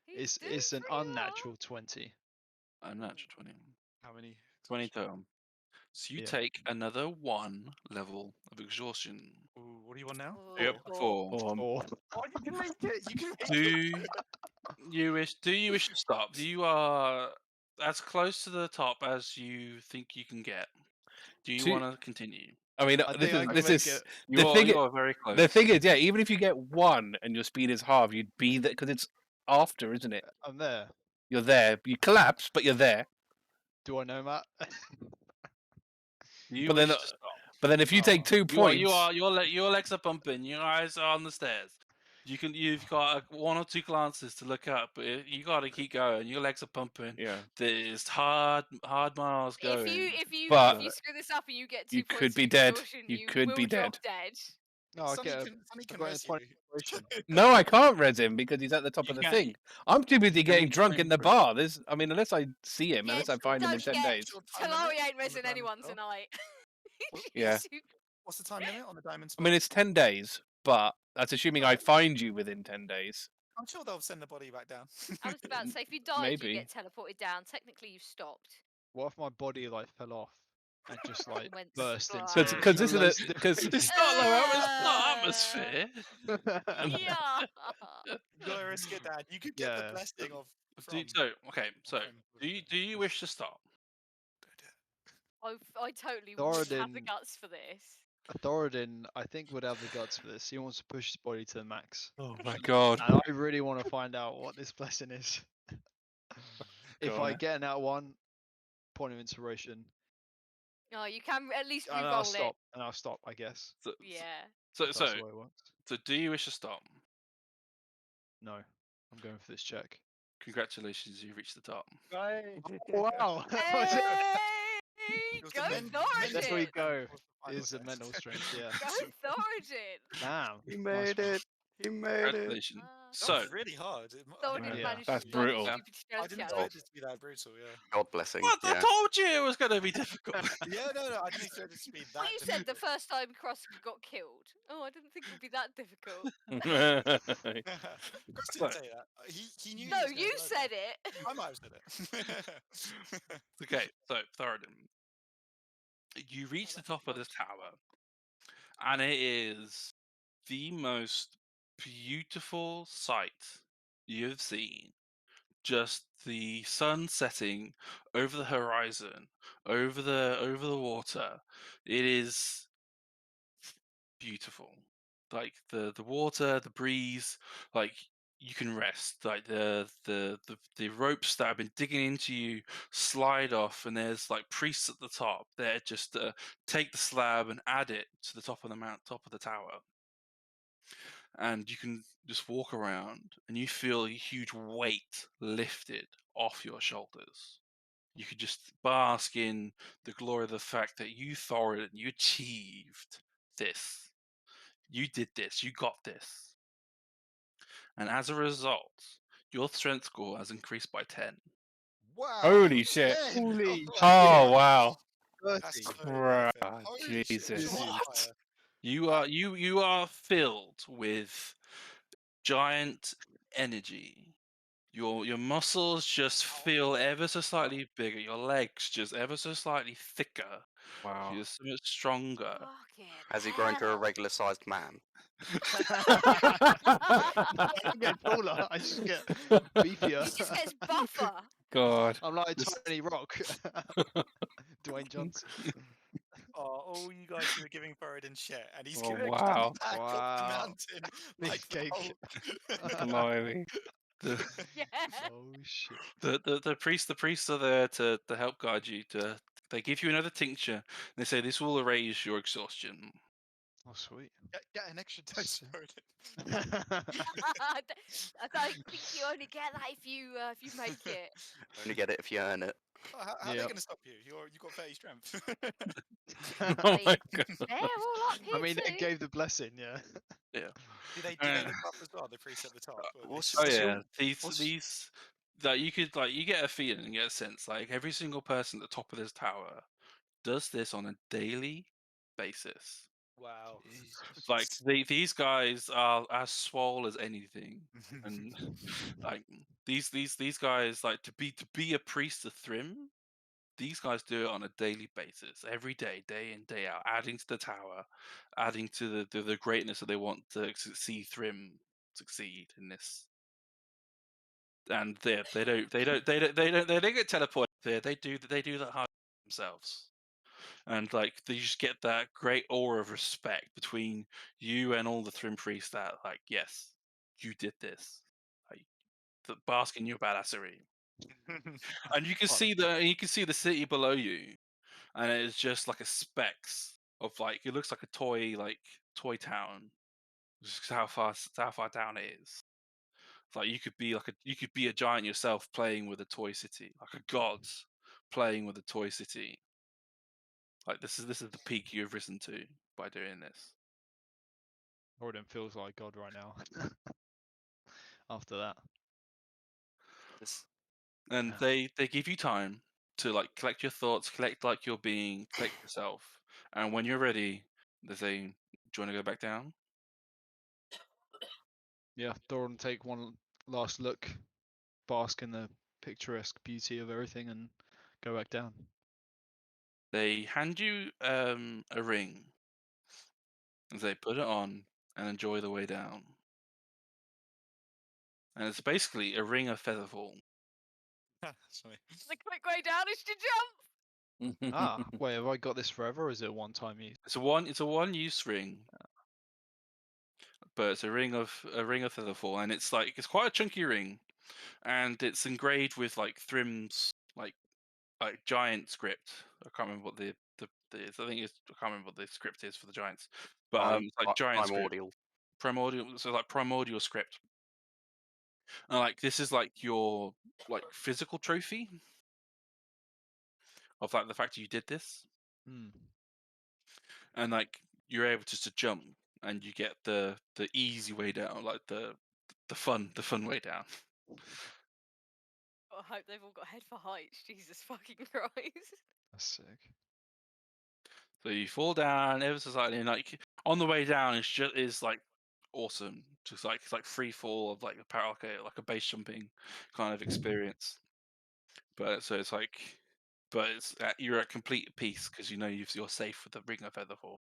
He's doing it's an pretty well. unnatural 20. Unnatural 20. How many? 20 total. So you Yeah. take another 1 level of exhaustion. Ooh, what do you want now? Yep, Four. 4. Or Oh, you can make it. You can make Do you wish to stop? You are as close to the top as you think you can get. Do you To- want to continue? I mean, I this think I is can this make is it. You the are thing. you are very close. The thing is, yeah, even if you get 1 and your speed is halved, you'd be there because it's after, isn't it? I'm there. You're there. You collapse, but you're there. Do I know, Matt? You but wish then- to stop. But then if you take 2 You are, points, your legs are bumping. Your eyes are on the stairs. You've got 1 or 2 glances to look up, but you got to keep going. Your legs are pumping. yeah, There's hard miles going. If you But screw this up and you get 2 you points could be of dead. exhaustion, You could will be drop dead. No, I Sonny get. Sonny I can got a res point you. of inspiration. No, I can't res him because he's at the top You of the can't- thing. I'm too busy getting only drunk in the train for it. bar. There's, I mean, unless I see him, Yeah, unless I find him in don't 10 forget, days. Your time limit Talari on ain't the resing diamond anyone spell? tonight. Yeah. What's the time limit on the diamond I spell? mean, it's 10 days, but that's assuming I Alright. find you within 10 days. I'm sure they'll send the body back down. I was about to say, if you died, Maybe. you get teleported down. Technically, you've stopped. What if my body like fell off and just like Went burst into? splat. Because this is loads the of because different- It's not low. It's not atmosphere. Yeah. You gotta risk it, Dad. You could get the Yeah. blessing of. So do you wish to stop? I totally wouldn't have the Thoradin- guts for this. Thoradin, I think, would have the guts for this. He wants to push his body to the max. oh my god. And I really want to find out what this blessing is. If I God. get an out 1, point of inspiration, Oh, you can at least and I'll re-roll it. stop. And I'll stop, I guess. So, Yeah. so, That's so, the way it works. so do you wish to stop? No, I'm going for this check. Congratulations, you've reached the top. Right. Wow! That was it. Hey, It was go the men- Thoradin! That's where you go. Was the final Is the test. mental strength, yeah. Go Thoradin! Damn. He nice made one. it. He made it. Congratulations. So was really hard. Someone Yeah, didn't Yeah. manage that's to survive the brutal. stupid I shell didn't challenge. expect it to be that brutal. Yeah. God blessing. what I Yeah. told you it was going to be difficult. Yeah, no, I didn't expect it to be that. Well, you said the difficult. first time Krusk got killed. Oh, I didn't think it would be that difficult. Chris So- didn't say that. He knew. No, he was gonna you go said there. it. I might have said it. Okay, so Thoradin, you reach the that's top of close. this tower, and it is the most beautiful sight you've seen. Just the sun setting over the horizon, over the water. It is beautiful. Like the water, the breeze, like you can rest. Like the ropes that have been digging into you slide off, and there's like priests at the top. They're just take the slab and add it to the top of the top of the tower, and you can just walk around, and you feel a huge weight lifted off your shoulders. You could just bask in the glory of the fact that you, Thoradin, you achieved this. You did this. You got this. And as a result, your strength score has increased by 10. Wow. Holy shit. 10. Holy my Oh God. wow. That's 30. so worth it. Bruh, Holy shit, Jesus. you're on What? fire. You are filled with giant energy. Your muscles just feel ever so slightly bigger. Your legs just ever so slightly thicker. Wow. You're so much stronger. Fucking Has he grown to a hell. regular-sized man? I don't get taller. I just get beefier. He just gets buffer. God. I'm like a This- tiny rock. Dwayne Johnson. Oh, all you guys who are giving Thoradin shit, and he's Oh, gonna wow. come back up the Wow. mountain like the Beefcake. whole- Blimey. The, Yeah. Oh shit. the priests are there to help guide you. They give you another tincture. They say this will erase your exhaustion. Oh sweet. Get an extra dose of Thoradin. I think you only get that if you make it. Only get it if you earn it. Oh, how are they Yep. gonna stop you? You got 30 strength. Oh I my mean, god! they're all up here I mean, too. they gave the blessing, yeah. do they look up as well? The priest at the top. Or they what's- just- Oh what's yeah, your- these what's- these like you could like you get a feeling and get a sense like every single person at the top of this tower does this on a daily basis. Wow. Like these guys are as swole as anything, and like these guys like to be a priest of Thrym. These guys do it on a daily basis, every day, day in, day out, adding to the tower, adding to the greatness that they want to see Thrym succeed in this. And they don't get teleported there. They do that hard themselves. And like they just get that great aura of respect between you and all the Thrym priests that like, yes, you did this. Like bask in your badassery. And you can see the city below you, and it's just like a specks of like it looks like a toy town. Just how far down it is. It's like you could be a giant yourself playing with a toy city, like a god playing with a toy city. Like this is the peak you've risen to by doing this. Gordon feels like God right now. After that. This- And Yeah. they give you time to like collect your thoughts, collect like your being, collect yourself. And when you're ready, they say, "Do you want to go back down?" Yeah, Doran take one last look, bask in the picturesque beauty of everything, and go back down. They hand you a ring, and they put it on and enjoy the way down. And it's basically a ring of featherfall. Sorry. The quick way down is to jump. Ah, wait, have I got this forever, or is it a one-time use? It's a one use ring, but it's a ring of featherfall, and it's quite a chunky ring, and it's engraved with like Thrym's like giant script. I can't remember what the is. I think it's I can't remember what the script is for the giants, but it's like giant script, primordial. primordial. So like primordial script, and like this is like your like physical trophy of like the fact that you did this, Hmm. and like you're able just to jump, and you get the easy way down, like the the fun way down. I hope they've all got head for Haiss. Jesus fucking Christ. That's sick. So you fall down ever so slightly, and like on the way down, is like awesome. Just like it's like free fall of like like a base jumping kind of experience. But so it's like, but it's you're at complete peace because you know you're safe with the ring of Featherfall.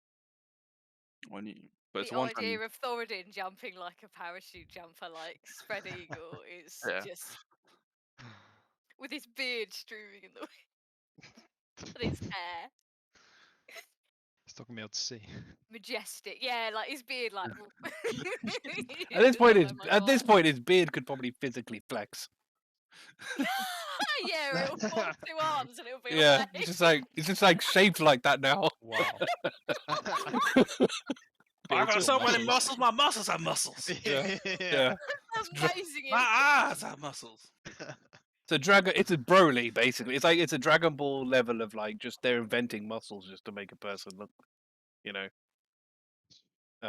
When you, but it's The one idea time, of Thoradin jumping like a parachute jumper, like spread eagle, is Yeah. just with his beard streaming in the wind and his hair. It's not gonna be able to see. Majestic, yeah, like his beard, like. At this point, Oh my God. his beard could probably physically flex. Yeah, it'll form 2 arms and it'll be Yeah, like. it's just like shaped like that now. Wow. I got Beards so or many muscles. My muscles have muscles. Yeah. Yeah. Amazing. My eyes have muscles. It's a dragon. It's a Broly, basically. It's a Dragon Ball level of like just they're inventing muscles just to make a person look, you know,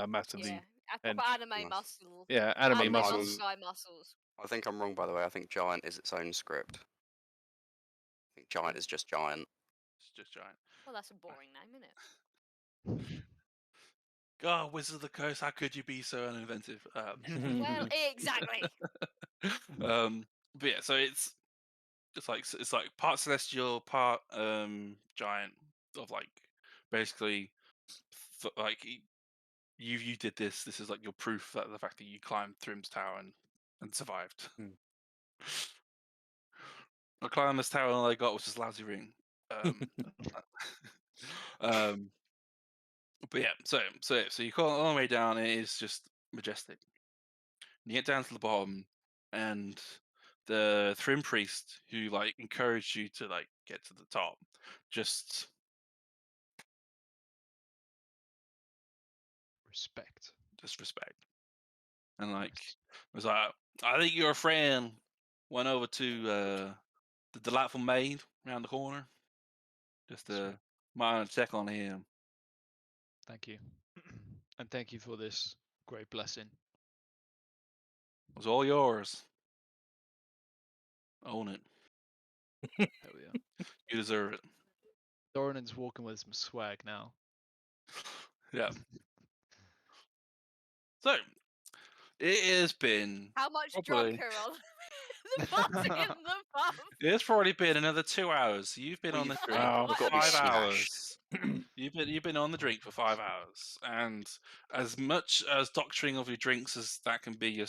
massively. Yeah, and- proper anime Nice. muscle. Yeah, anime Anime muscles. muscle guy muscles. I think I'm wrong, by the way. I think giant is its own script. I think giant is just giant. It's just giant. Well, that's a boring name, isn't it? God, Wizard of the Coast, how could you be so uninventive? Well, exactly. But yeah, so it's like part celestial, part giant of like basically like you did this. This is like your proof that the fact that you climbed Thrym's tower and survived. I climbed this tower and all I got was this lousy ring. But yeah, so you call all the way down. It is just majestic. You get down to the bottom, and the Thrym priest who like encouraged you to like get to the top, just Respect. respect, and like Nice. was like, I think your friend went over to the delightful maid around the corner, just to Sweet. mind check on him. Thank you. And thank you for this great blessing. It was all yours. Own it. Hell yeah. You deserve it. Thoradin's walking with some swag now. Yeah. So it has been How much probably. drunker on the party in the pub? It's probably been another 2 hours. You've been Well, on the you've drink Wow. for Got me 5 smashed. hours. You've been on the drink for 5 hours, and as much as doctoring of your drinks as that can be, you're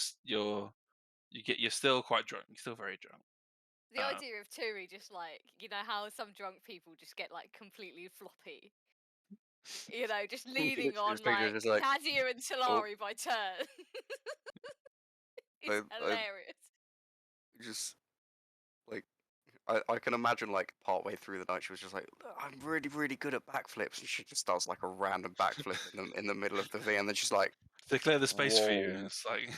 still quite drunk. You're still very drunk. The idea of Turi just like, you know how some drunk people just get like completely floppy. You know, just leaning on Just picture like, just like, Nadia and Talari by turn. It's I- hilarious. just like I can imagine like partway through the night she was just like, I'm really really good at backflips, and she just does like a random backflip in the middle of the V, and then she's like, To clear the space for you, Whoa. and it's like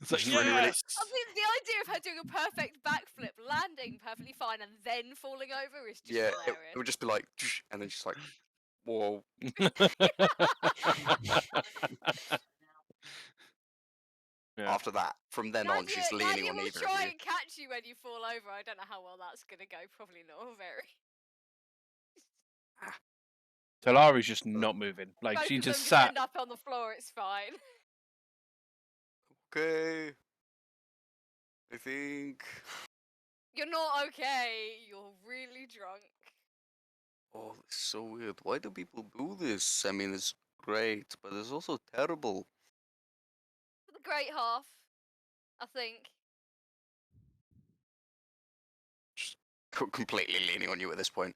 Just really, really- yes! I mean, the idea of her doing a perfect backflip, landing perfectly fine, and then falling over is just yeah, it hilarious. would just be like, and then she's like, whoa. Yeah. After that, from then on, she's leaning Nadia on will either try of you. and catch you when you fall over. I don't know how well that's gonna go. Probably not very. Talari's just not moving. Like Both she of them just just sat. end up on the floor. It's fine. Okay. I think. You're not okay. You're really drunk. Oh, it's so weird. Why do people do this? I mean, it's great, but it's also terrible. For the great half, I think. Just completely leaning on you at this point.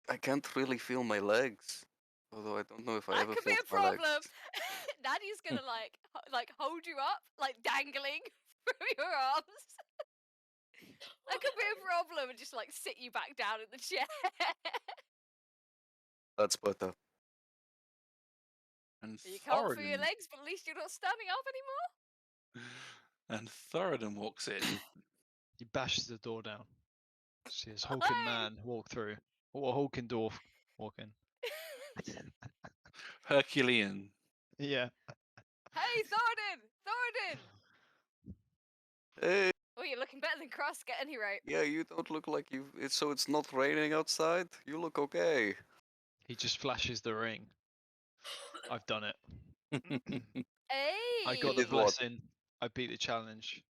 I can't really feel my legs. Although I don't know if I That ever could be felt a my legs. problem. Nadia's gonna like hold you up, like dangling from your arms. That could be a problem, and just like sit you back down in the chair. That's better. And You can't feel your Thoradin, legs, but at least you're not standing up anymore. and Thoradin walks in. He bashes the door down. See this hulking Hey! man walk through. Or a hulking dwarf walk in. Herculean. Yeah. Hey, Thoradin! Hey, Oh, you're looking better than Krusk at any rate. yeah, you don't look like you. So it's not raining outside. You look okay. He just flashes the ring. I've done it. Hey! I got the Did what? blessing. I beat the challenge.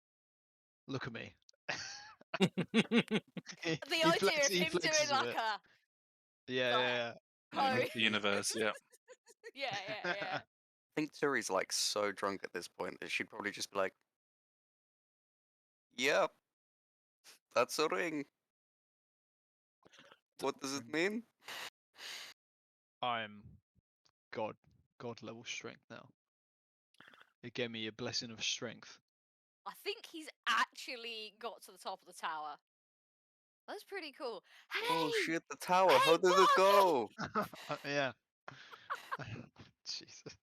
Look at me. The idea of he him doing flexes a like bit. a Yeah, like, yeah, Yeah, oh. the universe. Yeah. yeah. yeah. I think Turi's like so drunk at this point that she'd probably just be like, "Yep, that's a ring. What does it mean?" I'm God level strength now. It gave me a blessing of strength. I think he's actually got to the top of the tower. That's pretty cool. Hey! Oh shit, the tower. Hey, How did it go? Yeah. Jesus.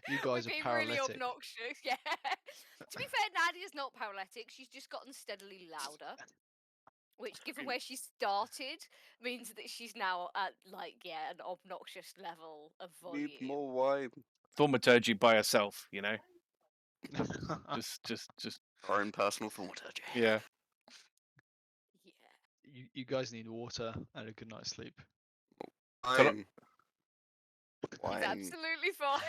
You We're guys are being really paralytic. obnoxious, yeah. To be fair, Nadia's not paralytic. She's just gotten steadily louder. Which, given where she started, means that she's now at, like, yeah, an obnoxious level of volume. Need more wine. Thaumaturgy by herself, you know. Just. Our own personal thaumaturgy. Yeah. Yeah. You guys need water and a good night's sleep. Wine. He's Wine. absolutely fine.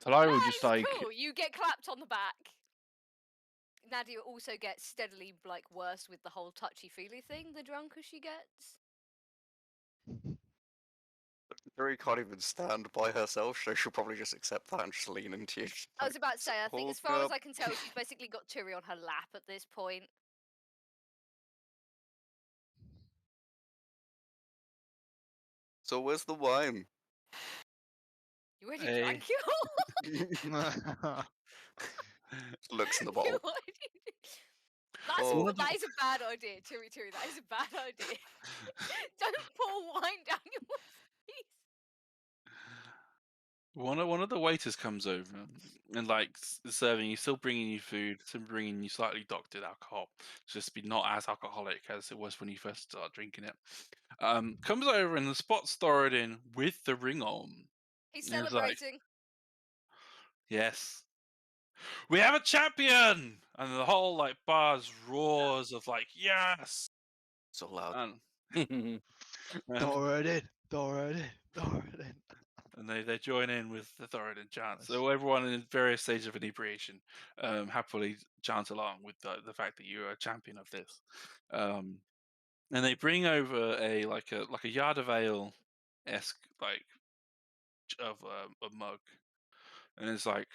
Talari will That just is like cool. You get clapped on the back. Nadia also gets steadily like worse with the whole touchy-feely thing the drunker she gets. Turi can't even stand by herself, so she'll probably just accept that and just lean into you. Just I was like, about to say, I think as "Hold far as up." I can tell, she's basically got Turi on her lap at this point. So where's the wine? You already Hey. drank it all. Looks in the You bottle. already did. Oh. That is a bad idea, Turi. That is a bad idea. Don't pour wine down your face. One of the waiters comes over and like serving you, still bringing you food, still bringing you slightly doctored alcohol, just be not as alcoholic as it was when you first started drinking it. Comes over and the spot's Thoradin with the ring on. He's And it's like, celebrating. yes, we have a champion, and the whole like bar's roars of like, yes, So loud. and Thoradin. and they join in with the Thoradin chant. Nice. So everyone in various stages of inebriation happily chant along with the fact that you are a champion of this. And they bring over a yard of ale esque like of a mug, and it's like,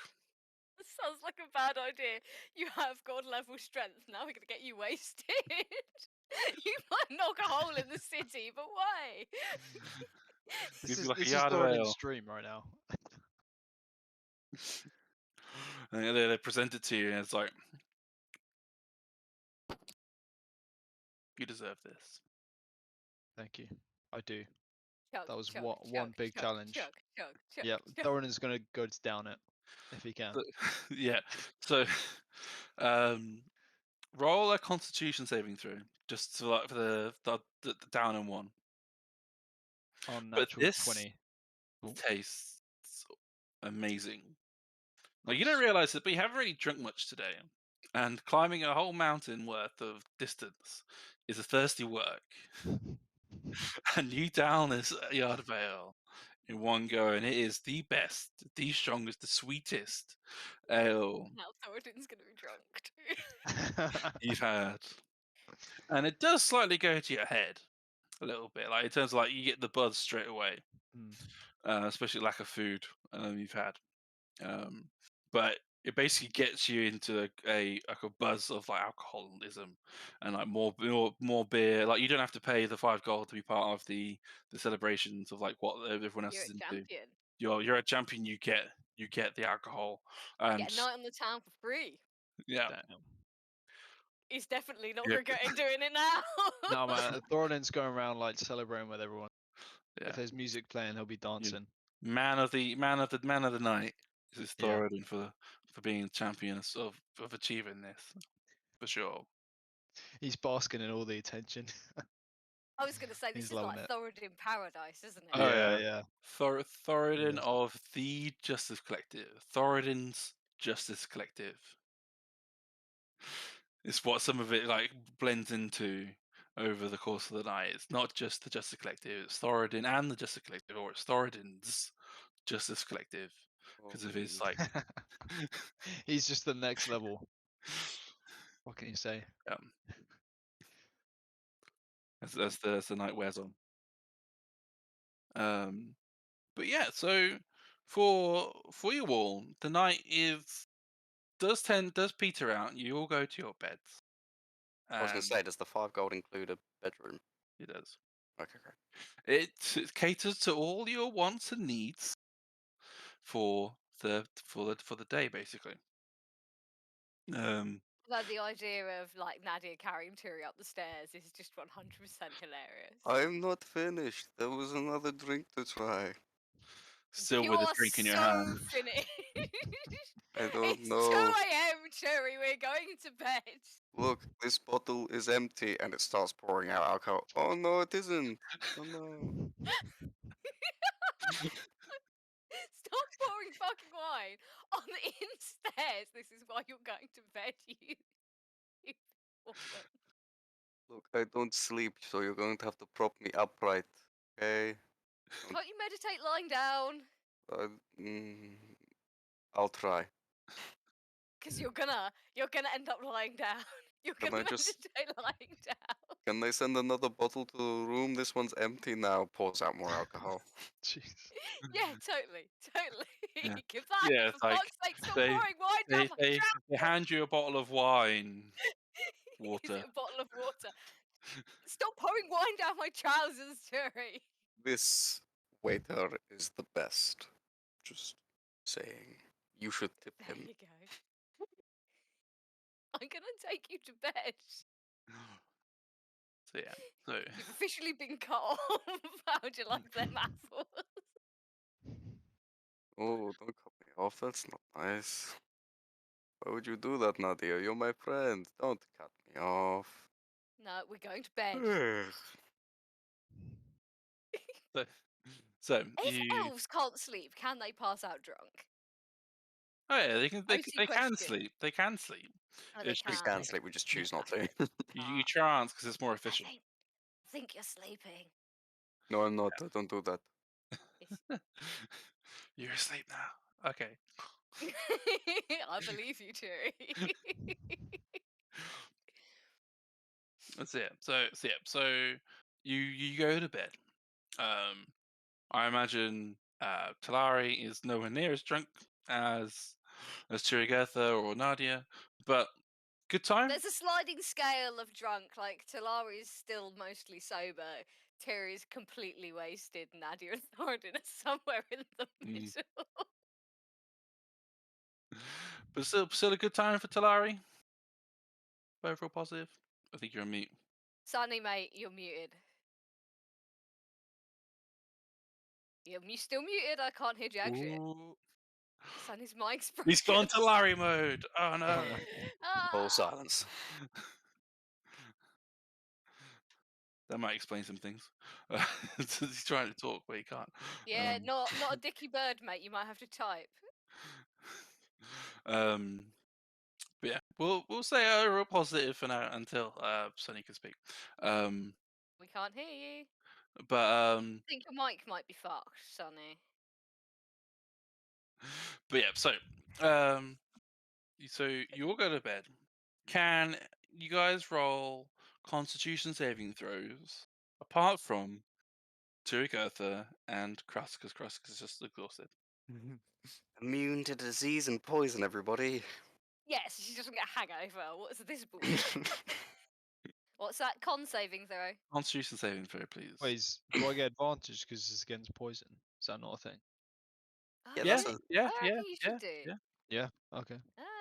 This sounds like a bad idea. You have god level strength. Now we're gonna get you wasted. You might knock a hole in the city, but why? give you This like a is yard of Thoradin's ale, stream right now. and they present it to you, and it's like, you deserve this. Thank you. I do. Chug, That was chug, one chug, big chug, challenge. Chug, chug, chug, Yeah, chug. Thoradin's gonna go down it if he can. Yeah. So, roll a Constitution saving throw, just to, like, for the down and one. But Unnatural this 20. tastes amazing. Like, you Nice. don't realize it, but you haven't really drunk much today. And climbing a whole mountain worth of distance is a thirsty work. And you down this yard of ale in one go, and it is the best, the strongest, the sweetest ale Now Thoradin's gonna be drunk too. you've had. And it does slightly go to your head a little bit. Like, in terms of, like, you get the buzz straight away, especially lack of food you've had. But it basically gets you into a buzz of like alcoholism and like more beer. Like, you don't have to pay the £5 to be part of the celebrations of like what everyone else You're is a into. champion. You're a champion. You get the alcohol. You And get a night on the town for free. yeah, Damn. He's definitely not Yeah. regretting doing it now. No man, Thoradin's going around like celebrating with everyone. yeah. If there's music playing, he'll be dancing. Man of the night is Yeah. Thoradin for being champion of achieving this for sure. He's basking in all the attention. I was going to say this He's is like loving it. Thoradin Paradise, isn't it? Oh, Yeah, yeah. yeah. Thoradin is. of the Justice Collective. Thoradin's Justice Collective. It's what some of it like blends into over the course of the night. It's not just the Justice Collective, it's Thoradin and the Justice Collective, or it's Thoradin's Justice Collective. Because of his like He's just the next level. What can you say? as the night wears on. But yeah, so for you all, the night does peter out. You all go to your beds. I was gonna say, does the 5 gold include a bedroom? It does. Okay, great. It caters to all your wants and needs for the day, basically. Like the idea of like Nadia carrying Turi up the stairs is just 100% hilarious. I'm not finished. There was another drink to try. Still You with a are drink in your so hand. finished. I don't It's know. 2 a.m., Turi. We're going to bed. Look, this bottle is empty and it starts pouring out alcohol. Oh no, it isn't. Oh no. Stop pouring fucking wine on the stairs. This is why you're going to bed, you woman. Look, I don't sleep, so you're going to have to prop me upright. Okay? Can't you meditate lying down? Uh, mm, I'll try. Because you're gonna end up lying down. You're Can gonna I just- meditate lying down. Can they send another bottle to the room? This one's empty now. Pours out more alcohol. Jeez. Yeah, totally. Yeah. Give that, Yeah, for it's like fuck's sake, stop they pouring wine down my they trousers. hand you a bottle of wine. Is Water. it a bottle of water? Stop pouring wine down my trousers, Terry. This waiter is the best. Just saying. You should tip There him. you go. I'm gonna take you to bed. So yeah. So You've officially been cut off. How would you like them apples? Oh, don't cut me off. That's not nice. Why would you do that, Nadia? You're my friend. Don't cut me off. No, we're going to bed. so If you elves can't sleep, can they pass out drunk? Oh yeah, they can OC they can question. sleep. They can sleep. Oh, they It's We just can. can sleep, we just choose not to. you chance because it's more I efficient. think you're sleeping. No, I'm not. I don't do that. You're asleep now. Okay. I believe you, Terry. That's it. So you go to bed. I imagine Talari is nowhere near as drunk as Turygurtha or Nadia, but good time. There's a sliding scale of drunk. Like Talari's still mostly sober. Terry's completely wasted. Nadia and Thoradin are somewhere in the middle. But still a good time for Talari. Overall positive. I think you're on mute. Sunny, mate, you're muted. You're still muted. I can't hear jack shit. Ooh. Sunny's mic's broken. He's gone Talari mode. Oh no. Full Ah! silence. That might explain some things. He's trying to talk, but he can't. Yeah, not a dicky bird, mate. You might have to type. But yeah, we'll say overall positive for now until Sonny can speak. We can't hear you. But I think your mic might be fucked, Sonny. yeah, so you all go to bed. Can you guys roll Constitution saving throws apart from Turygurtha and Krusk, because Krusk is just exhausted. Immune to disease and poison, everybody. Yes, she doesn't get a hangover. What's this bullshit? What's that con saving throw? Constitution saving throw, please. Wait, do I get advantage because it's against poison? Is that not a thing? Oh, Yeah, Yeah, that's a- yeah, I yeah, reckon you should do. yeah. Yeah. Okay.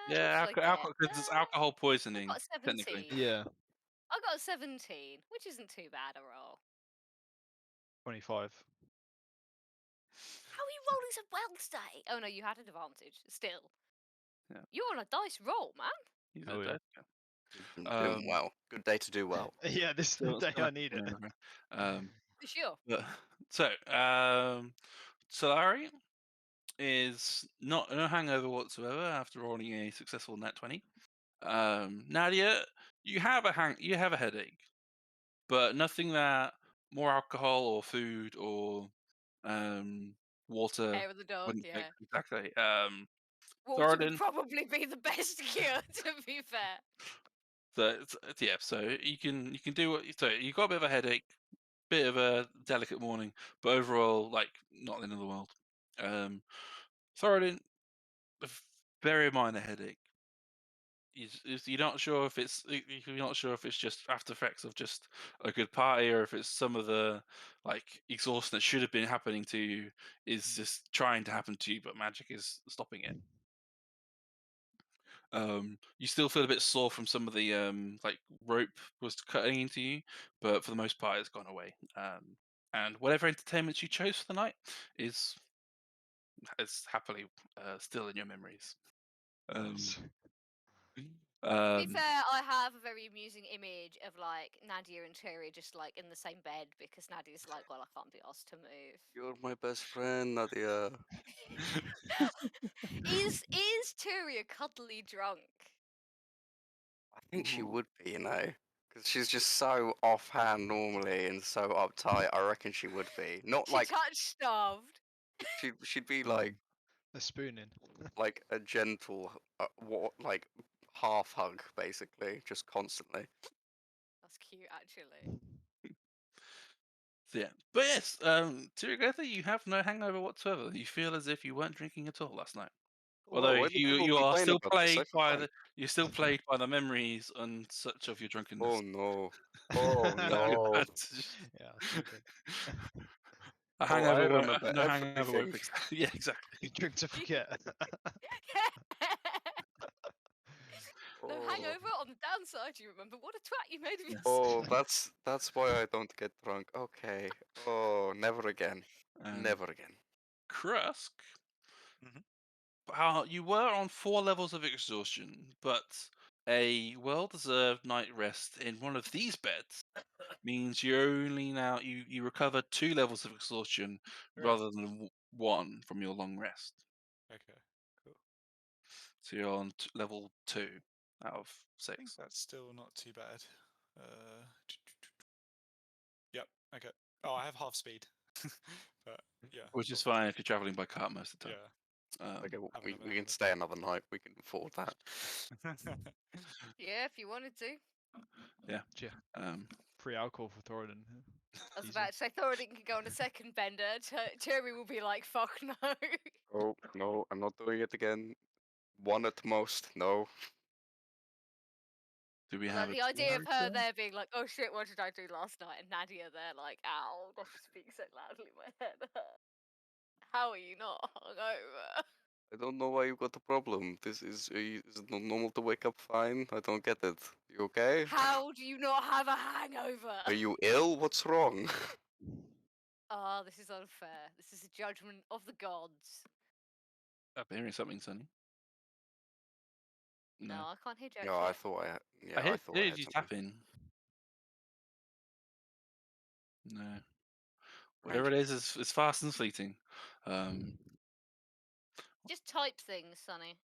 Yeah, What should I alcohol, get? because it's alcohol I poisoning, got a 17. technically. Yeah. I got a 17, which isn't too bad a roll. 25. How are you rolling so well today? Oh no, you had an advantage. Still. Yeah. You're on a dice roll, man. He's Oh, a yeah. dice guy. Doing well. Good day to do well. Yeah, this is the Still- day still I have to need it. remember. Um, For sure. but, so, Talari is not no hangover whatsoever after rolling a successful nat 20. Nadia, you have a headache, but nothing that more alcohol or food or water Hair of the dog, wouldn't fix. yeah. Exactly. Water would Thoradin, probably be the best cure, to be fair. yeah. So you can do what. So you got a bit of a headache, bit of a delicate morning, but overall, like not the end of the world. Thoradin, a very minor headache. You're not sure if you're not sure if it's just after effects of just a good party, or if it's some of the like exhaustion that should have been happening to you is just trying to happen to you, but magic is stopping it. You still feel a bit sore from some of the like rope was cutting into you, but for the most part, it's gone away. And whatever entertainment you chose for the night is happily still in your memories. Um, To be um, fair, I have a very amusing image of like Nadia and Tury just like in the same bed because Nadia's like, well, I can't be asked to move. You're my best friend, Nadia. Is Tury a cuddly drunk? I think she Ooh. would be, because she's just so offhand normally and so uptight. I reckon she would be. Not She like touch starved. she'd be A spoon in. like a gentle, like half hug, basically, just constantly. That's cute, actually. So, yeah, but yes, Turygurtha, you have no hangover whatsoever. You feel as if you weren't drinking at all last night. Although Why do people you are complain still about this? I plagued feel by fine. you're still plagued by the memories and such of your Oh drunkenness. no! Oh That you've no! had to- Yeah, it's all good. A Oh, I hangover, remember no hangover won't everything. fix that. Yeah, exactly. You drink to forget. No Oh, hangover. On the downside, you remember what a twat you made of Yeah. yourself. oh, that's why I don't get drunk. Okay. Oh, never again. Um, Never again. Krusk, Mhm. you were on 4 levels of exhaustion, but a well-deserved night rest in one of these beds means you only now you recover 2 levels of exhaustion rather than 1 from your long rest. Okay, cool. So you're on level 2 out of I think 6. that's still not too bad. Yep. Okay. Oh, I have half speed. But yeah. Which is cool. fine if you're traveling by cart most of the time. Yeah. Okay, Have we, another we can hangover. stay another night. We can afford that. Yeah, if you wanted to. Yeah. Yeah. Um, Free alcohol for Thoradin. I was Easy. about to say Thoradin can go on a second bender. Tury will be like, fuck no. Oh no, I'm not doing it again. One at most. No. do we Like have a the idea of her character? there being like, oh shit, what did I do last night? And Nadia there like, ow, why she speaks so loudly, my head hurts. How are you not hungover? I don't know why you got a problem. Is it not normal to wake up fine? I don't get it. You okay? How do you not have a hangover? Are you ill? What's wrong? Oh, this is unfair. This is a judgment of the gods. I'm hearing something, Sonny. No, I can't hear jack Yeah, I shit. thought I had. I Yeah, I heard, thought I had you something. tap in. No. Right. Whatever it is fast and fleeting. Um, Just type things, Sonny.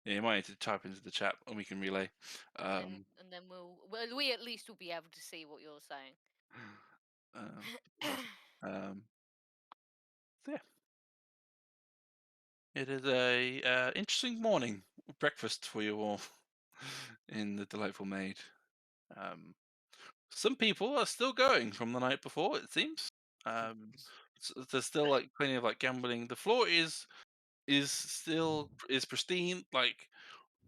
yeah, you might need to type into the chat and we can relay. And then we at least will be able to see what you're saying. But, so yeah. It is a interesting morning breakfast for you all in the Delightful Maid. Some people are still going from the night before, it seems. There's still like plenty of like gambling. The floor is pristine, like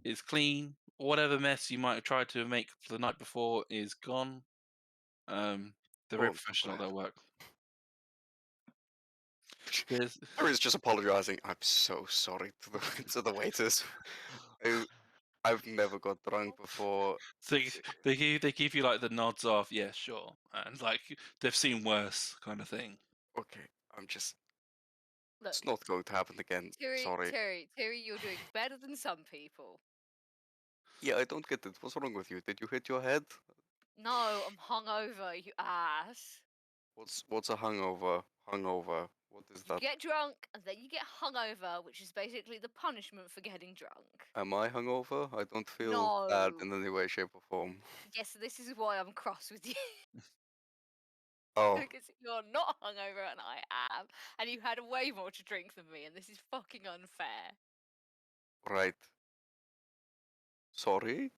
is clean. Whatever mess you might have tried to make the night before is gone. They're very Oh, professional at glad. their work. There's Harry's just apologizing. I'm so sorry to the to the waiters. I, I've never got drunk before. they give you like the nods of yeah sure, and like they've seen worse kind of thing. Okay, I'm just. Look, It's not going to happen again. Sorry. Terry, you're doing better than some people. Yeah, I don't get it. What's wrong with you? Did you hit your head? No, I'm hungover, you ass. What's a hangover? Hangover. What is You that? get drunk and then you get hungover, which is basically the punishment for getting drunk. Am I hungover? I don't feel bad in any way, shape, or form. Yes, this is why I'm cross with you. Oh, Because you're not hungover and I am, and you had way more to drink than me, and this is fucking unfair. right. Sorry?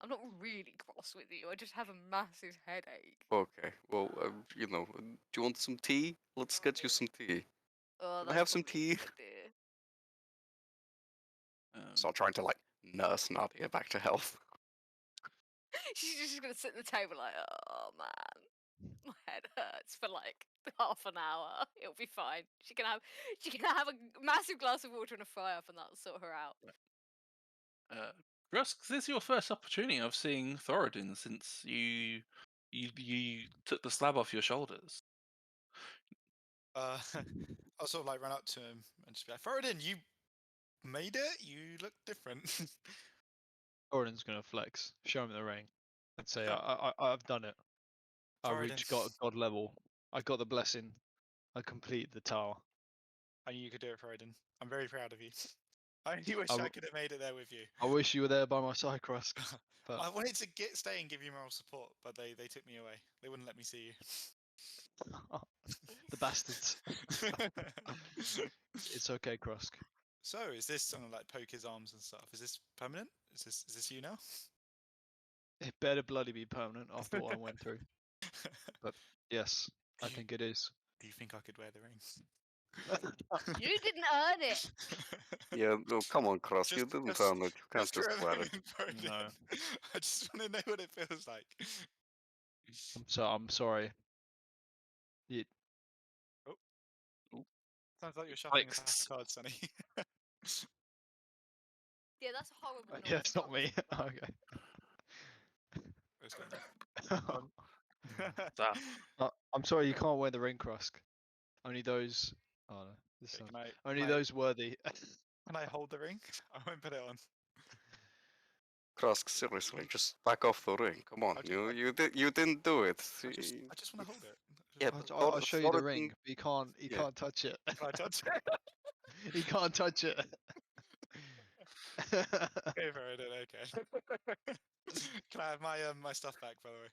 I'm not really cross with you. I just have a massive headache. Okay. Well, do you want some tea? Let's get you some tea. Oh, Can I that's have some probably a tea? good idea. Start trying to like nurse Nadia back to health. She's just gonna sit at the table like, oh man, my head hurts for like half an hour. It'll be fine. She can have a massive glass of water and a fry up, and that'll sort her out. Krusk, this is your first opportunity of seeing Thoradin since you took the slab off your shoulders. I'll sort of like run up to him and just be like, Thoradin, you made it? You look different. Thoradin's gonna flex, show him the ring, and say, I've done it. I Thoradin. reached God level. I got the blessing. I completed the tower. I knew you could do it, Thoradin. I'm very proud of you. I only wish I I w- could have made it there with you. I wish you were there by my side, Krusk. But I wanted to stay and give you moral support, but they took me away. They wouldn't let me see you. the bastards. It's okay, Krusk. So, is this something like poke his arms and stuff? Is this permanent? Is this you now? It better bloody be permanent after what I went through. But yes, I think it is. Do you think I could wear the ring? You didn't earn it. Yeah, no, come on, Cross. You Just- didn't just- earn it. You can't just to wear it. remember it. No. I just want to know what it feels like. I'm sorry. Sounds like you're shuffling a pack Yikes. of cards, Sonny. Yeah, that's a horrible noise. Yeah, I it's not can't me. listen to that. What's going on? Ah. I'm sorry, you can't wear the ring, Krusk. Only those. Oh no, this Okay, sounds. can Only I- those worthy. Can I hold the ring? I won't put it on. Cross, seriously, just back off the ring. Come on, you didn't do it. I just want to hold it. Yeah, I'll show you the ring. Thoradin- But you can't. You yeah. can't touch it. Can I touch it? You can't touch it. Okay, very good. Okay. Can I have my stuff back, by the way?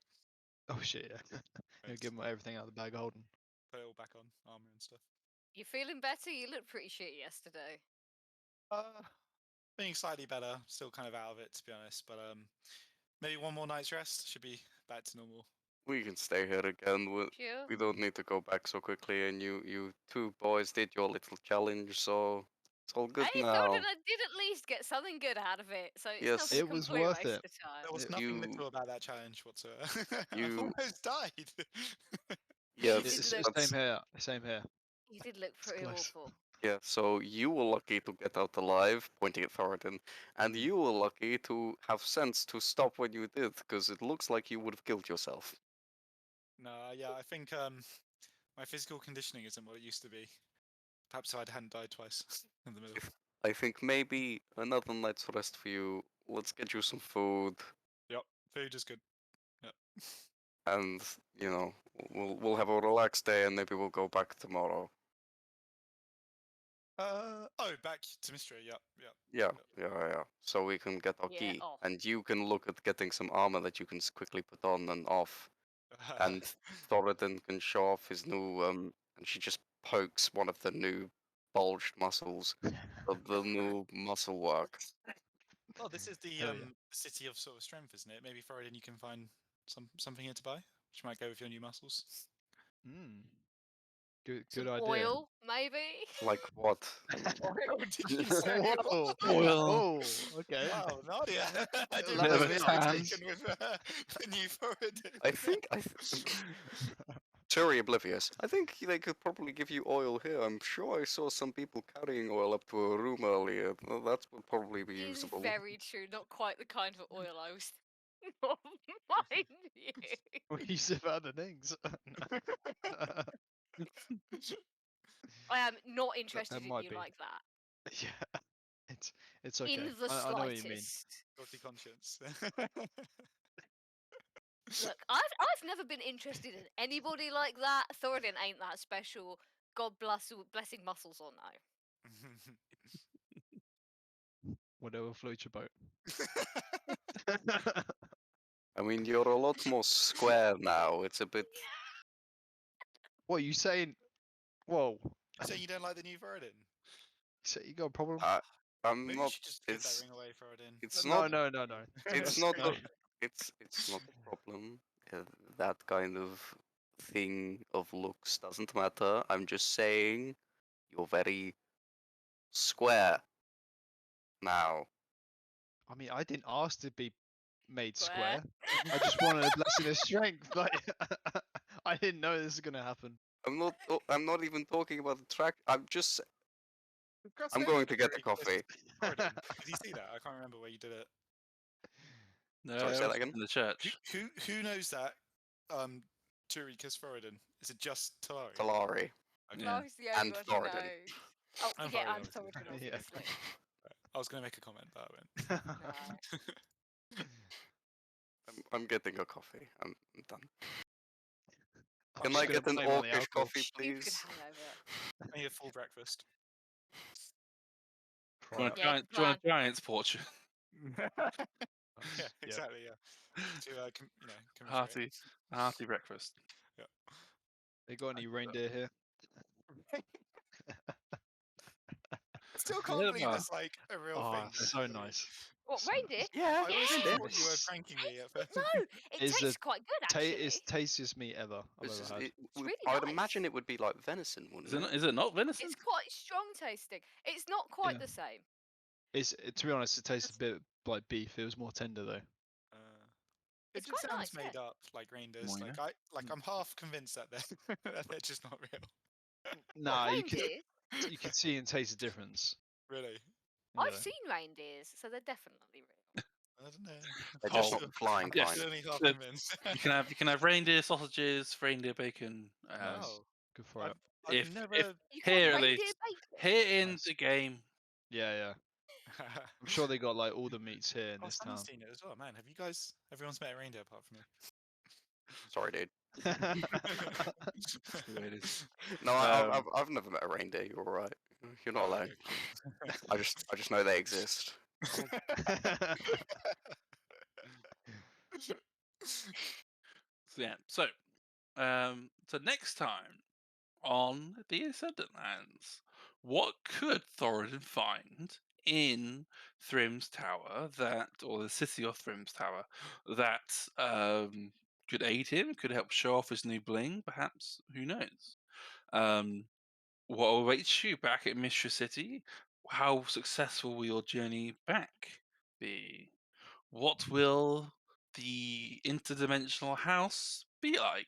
Oh shit! Yeah. He'll Thanks. give him everything out of the bag holding. Put it all back on, armor and stuff. You feeling better? You looked pretty shit yesterday. Being slightly better, still kind of out of it to be honest, but maybe one more night's rest should be back to normal. We can stay here again. Sure. We don't need to go back so quickly. And you two boys did your little challenge, so it's all good Hey, now. Thoradin, I did at least get something good out of it, so it's Yes. not a It was complete worth waste it. of time. There was It- nothing You- little about that challenge whatsoever. I've you- almost died. Yeah, did It's look- same here. Same here. You did look pretty close. awful. yeah. So you were lucky to get out alive, pointing at Thoradin, and you were lucky to have sense to stop when you did, because it looks like you would have killed yourself. No, yeah, I think my physical conditioning isn't what it used to be. Perhaps if I hadn't died twice in the middle. I think maybe another night's rest for you. Let's get you some food, Yep, food is good. Yep. and we'll have a relaxed day, and maybe we'll go back tomorrow. Back to mystery. Yep, yep. Yeah. So we can get our Yeah, key, off. and you can look at getting some armor that you can quickly put on and off, and Thoradin can show off his new and she just pokes one of the new bulged muscles of the new muscle work. Oh, this is the Hell yeah. city of sort of strength, isn't it? Maybe Thoradin, you can find something here to buy, which might go with your new muscles. Good Some idea. oil, maybe? Like what? Oil, did you say? Whoa. Oil. Oh, okay. Wow, Nadia! I didn't Bit of know a you were tan. taken with the new Thoradin. I think Very oblivious. I think they could probably give you oil here. I'm sure I saw some people carrying oil up to a room earlier. Well, that would probably be It is usable. very true. Not quite the kind of oil I was. Mind you. We sip out the things. I am not interested in might you be. like that. Yeah. It's okay. In the I know what you mean. slightest. Guilty conscience. Look, I've never been interested in anybody like that. Thoradin ain't that special. God blessing muscles or no. Whatever floats your boat. I mean, you're a lot more square now. It's a bit. What are you saying? Whoa. You saying you don't like the new Thoradin? You say you got a problem? I'm Maybe not. you should just give that It's. ring away, Thoradin. It's No, not. no. It's That's- not. no. It's not a problem. That kind of thing of looks doesn't matter. I'm just saying, you're very square now. I mean, I didn't ask to be made Square. square. I just wanted a blessing of strength. Like, I didn't know this was gonna happen. I'm not even talking about the track. I'm just. Congrats, I'm no, going like, to get the really close coffee. to Thoradin. Did you see that? I can't remember where you did it. No, Sorry, I say was that again? in the church. Who knows that? Turygurtha Thoradin. Is it just Talari? Talari. Okay. Yeah. Lari's the only And one Thoradin. who knows. Oh, And yeah, Thoradin, and obviously. Thoradin, Yeah. obviously. I was going to make a comment, but I went. No. I'm getting a coffee. I'm done. I'm Can just I gonna get an blame on the orcish alcohol. coffee, Stupid please? hangover. I need a full breakfast. Do you want Yeah, do you want a giant's portrait? Yeah, Yep. exactly. Yeah, to commiserate. Hearty breakfast. Yeah. They got any reindeer here? I still Yeah, can't believe well. that's like a real Oh, thing. so nice. What, So reindeer? Yeah. I always Yeah. thought you were pranking me at first. No, it Is tastes the quite good, actually. It's tastiest meat ever I've This ever is, had. really I'd nice. imagine it would be like venison, wouldn't it? Is it not venison? It's quite strong tasting. It's not quite Yeah. the same. To be honest, it tastes a bit like beef. It was more tender though. It It's just quite sounds nice, made yeah. up, like reindeers. Well, Like yeah. I'm half convinced that they're that they're just not real. Nah, you Reindeers? could see and taste the difference. Really, I've Yeah. seen reindeers, so they're definitely real. I don't know. They're just Oh, not flying yes. kind. Still only half Good. convinced. You can have reindeer sausages, reindeer bacon. Oh, Good for it. I've If never. You can here have at reindeer least bacon. here in Nice. the game, Yeah. I'm sure they got like all the meats here in Oh, this Sam's town. seen it as well, man. Have you guys? Everyone's met a reindeer apart from me. Sorry, dude. that's the way it is. No, I've never met a reindeer. You're all right. You're not Oh, alone. okay, I just know they exist. So, yeah. So next time on the Ascendant Lands, what could Thoradin find in Thrym's tower or the city of Thrym's tower, that could aid him, could help show off his new bling, perhaps? Who knows? What awaits you back at Mistress City? How successful will your journey back be? What will the interdimensional house be like?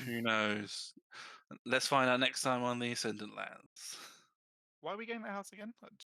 Who knows? Let's find out next time on the Ascendant Lands. Why are we getting that house again?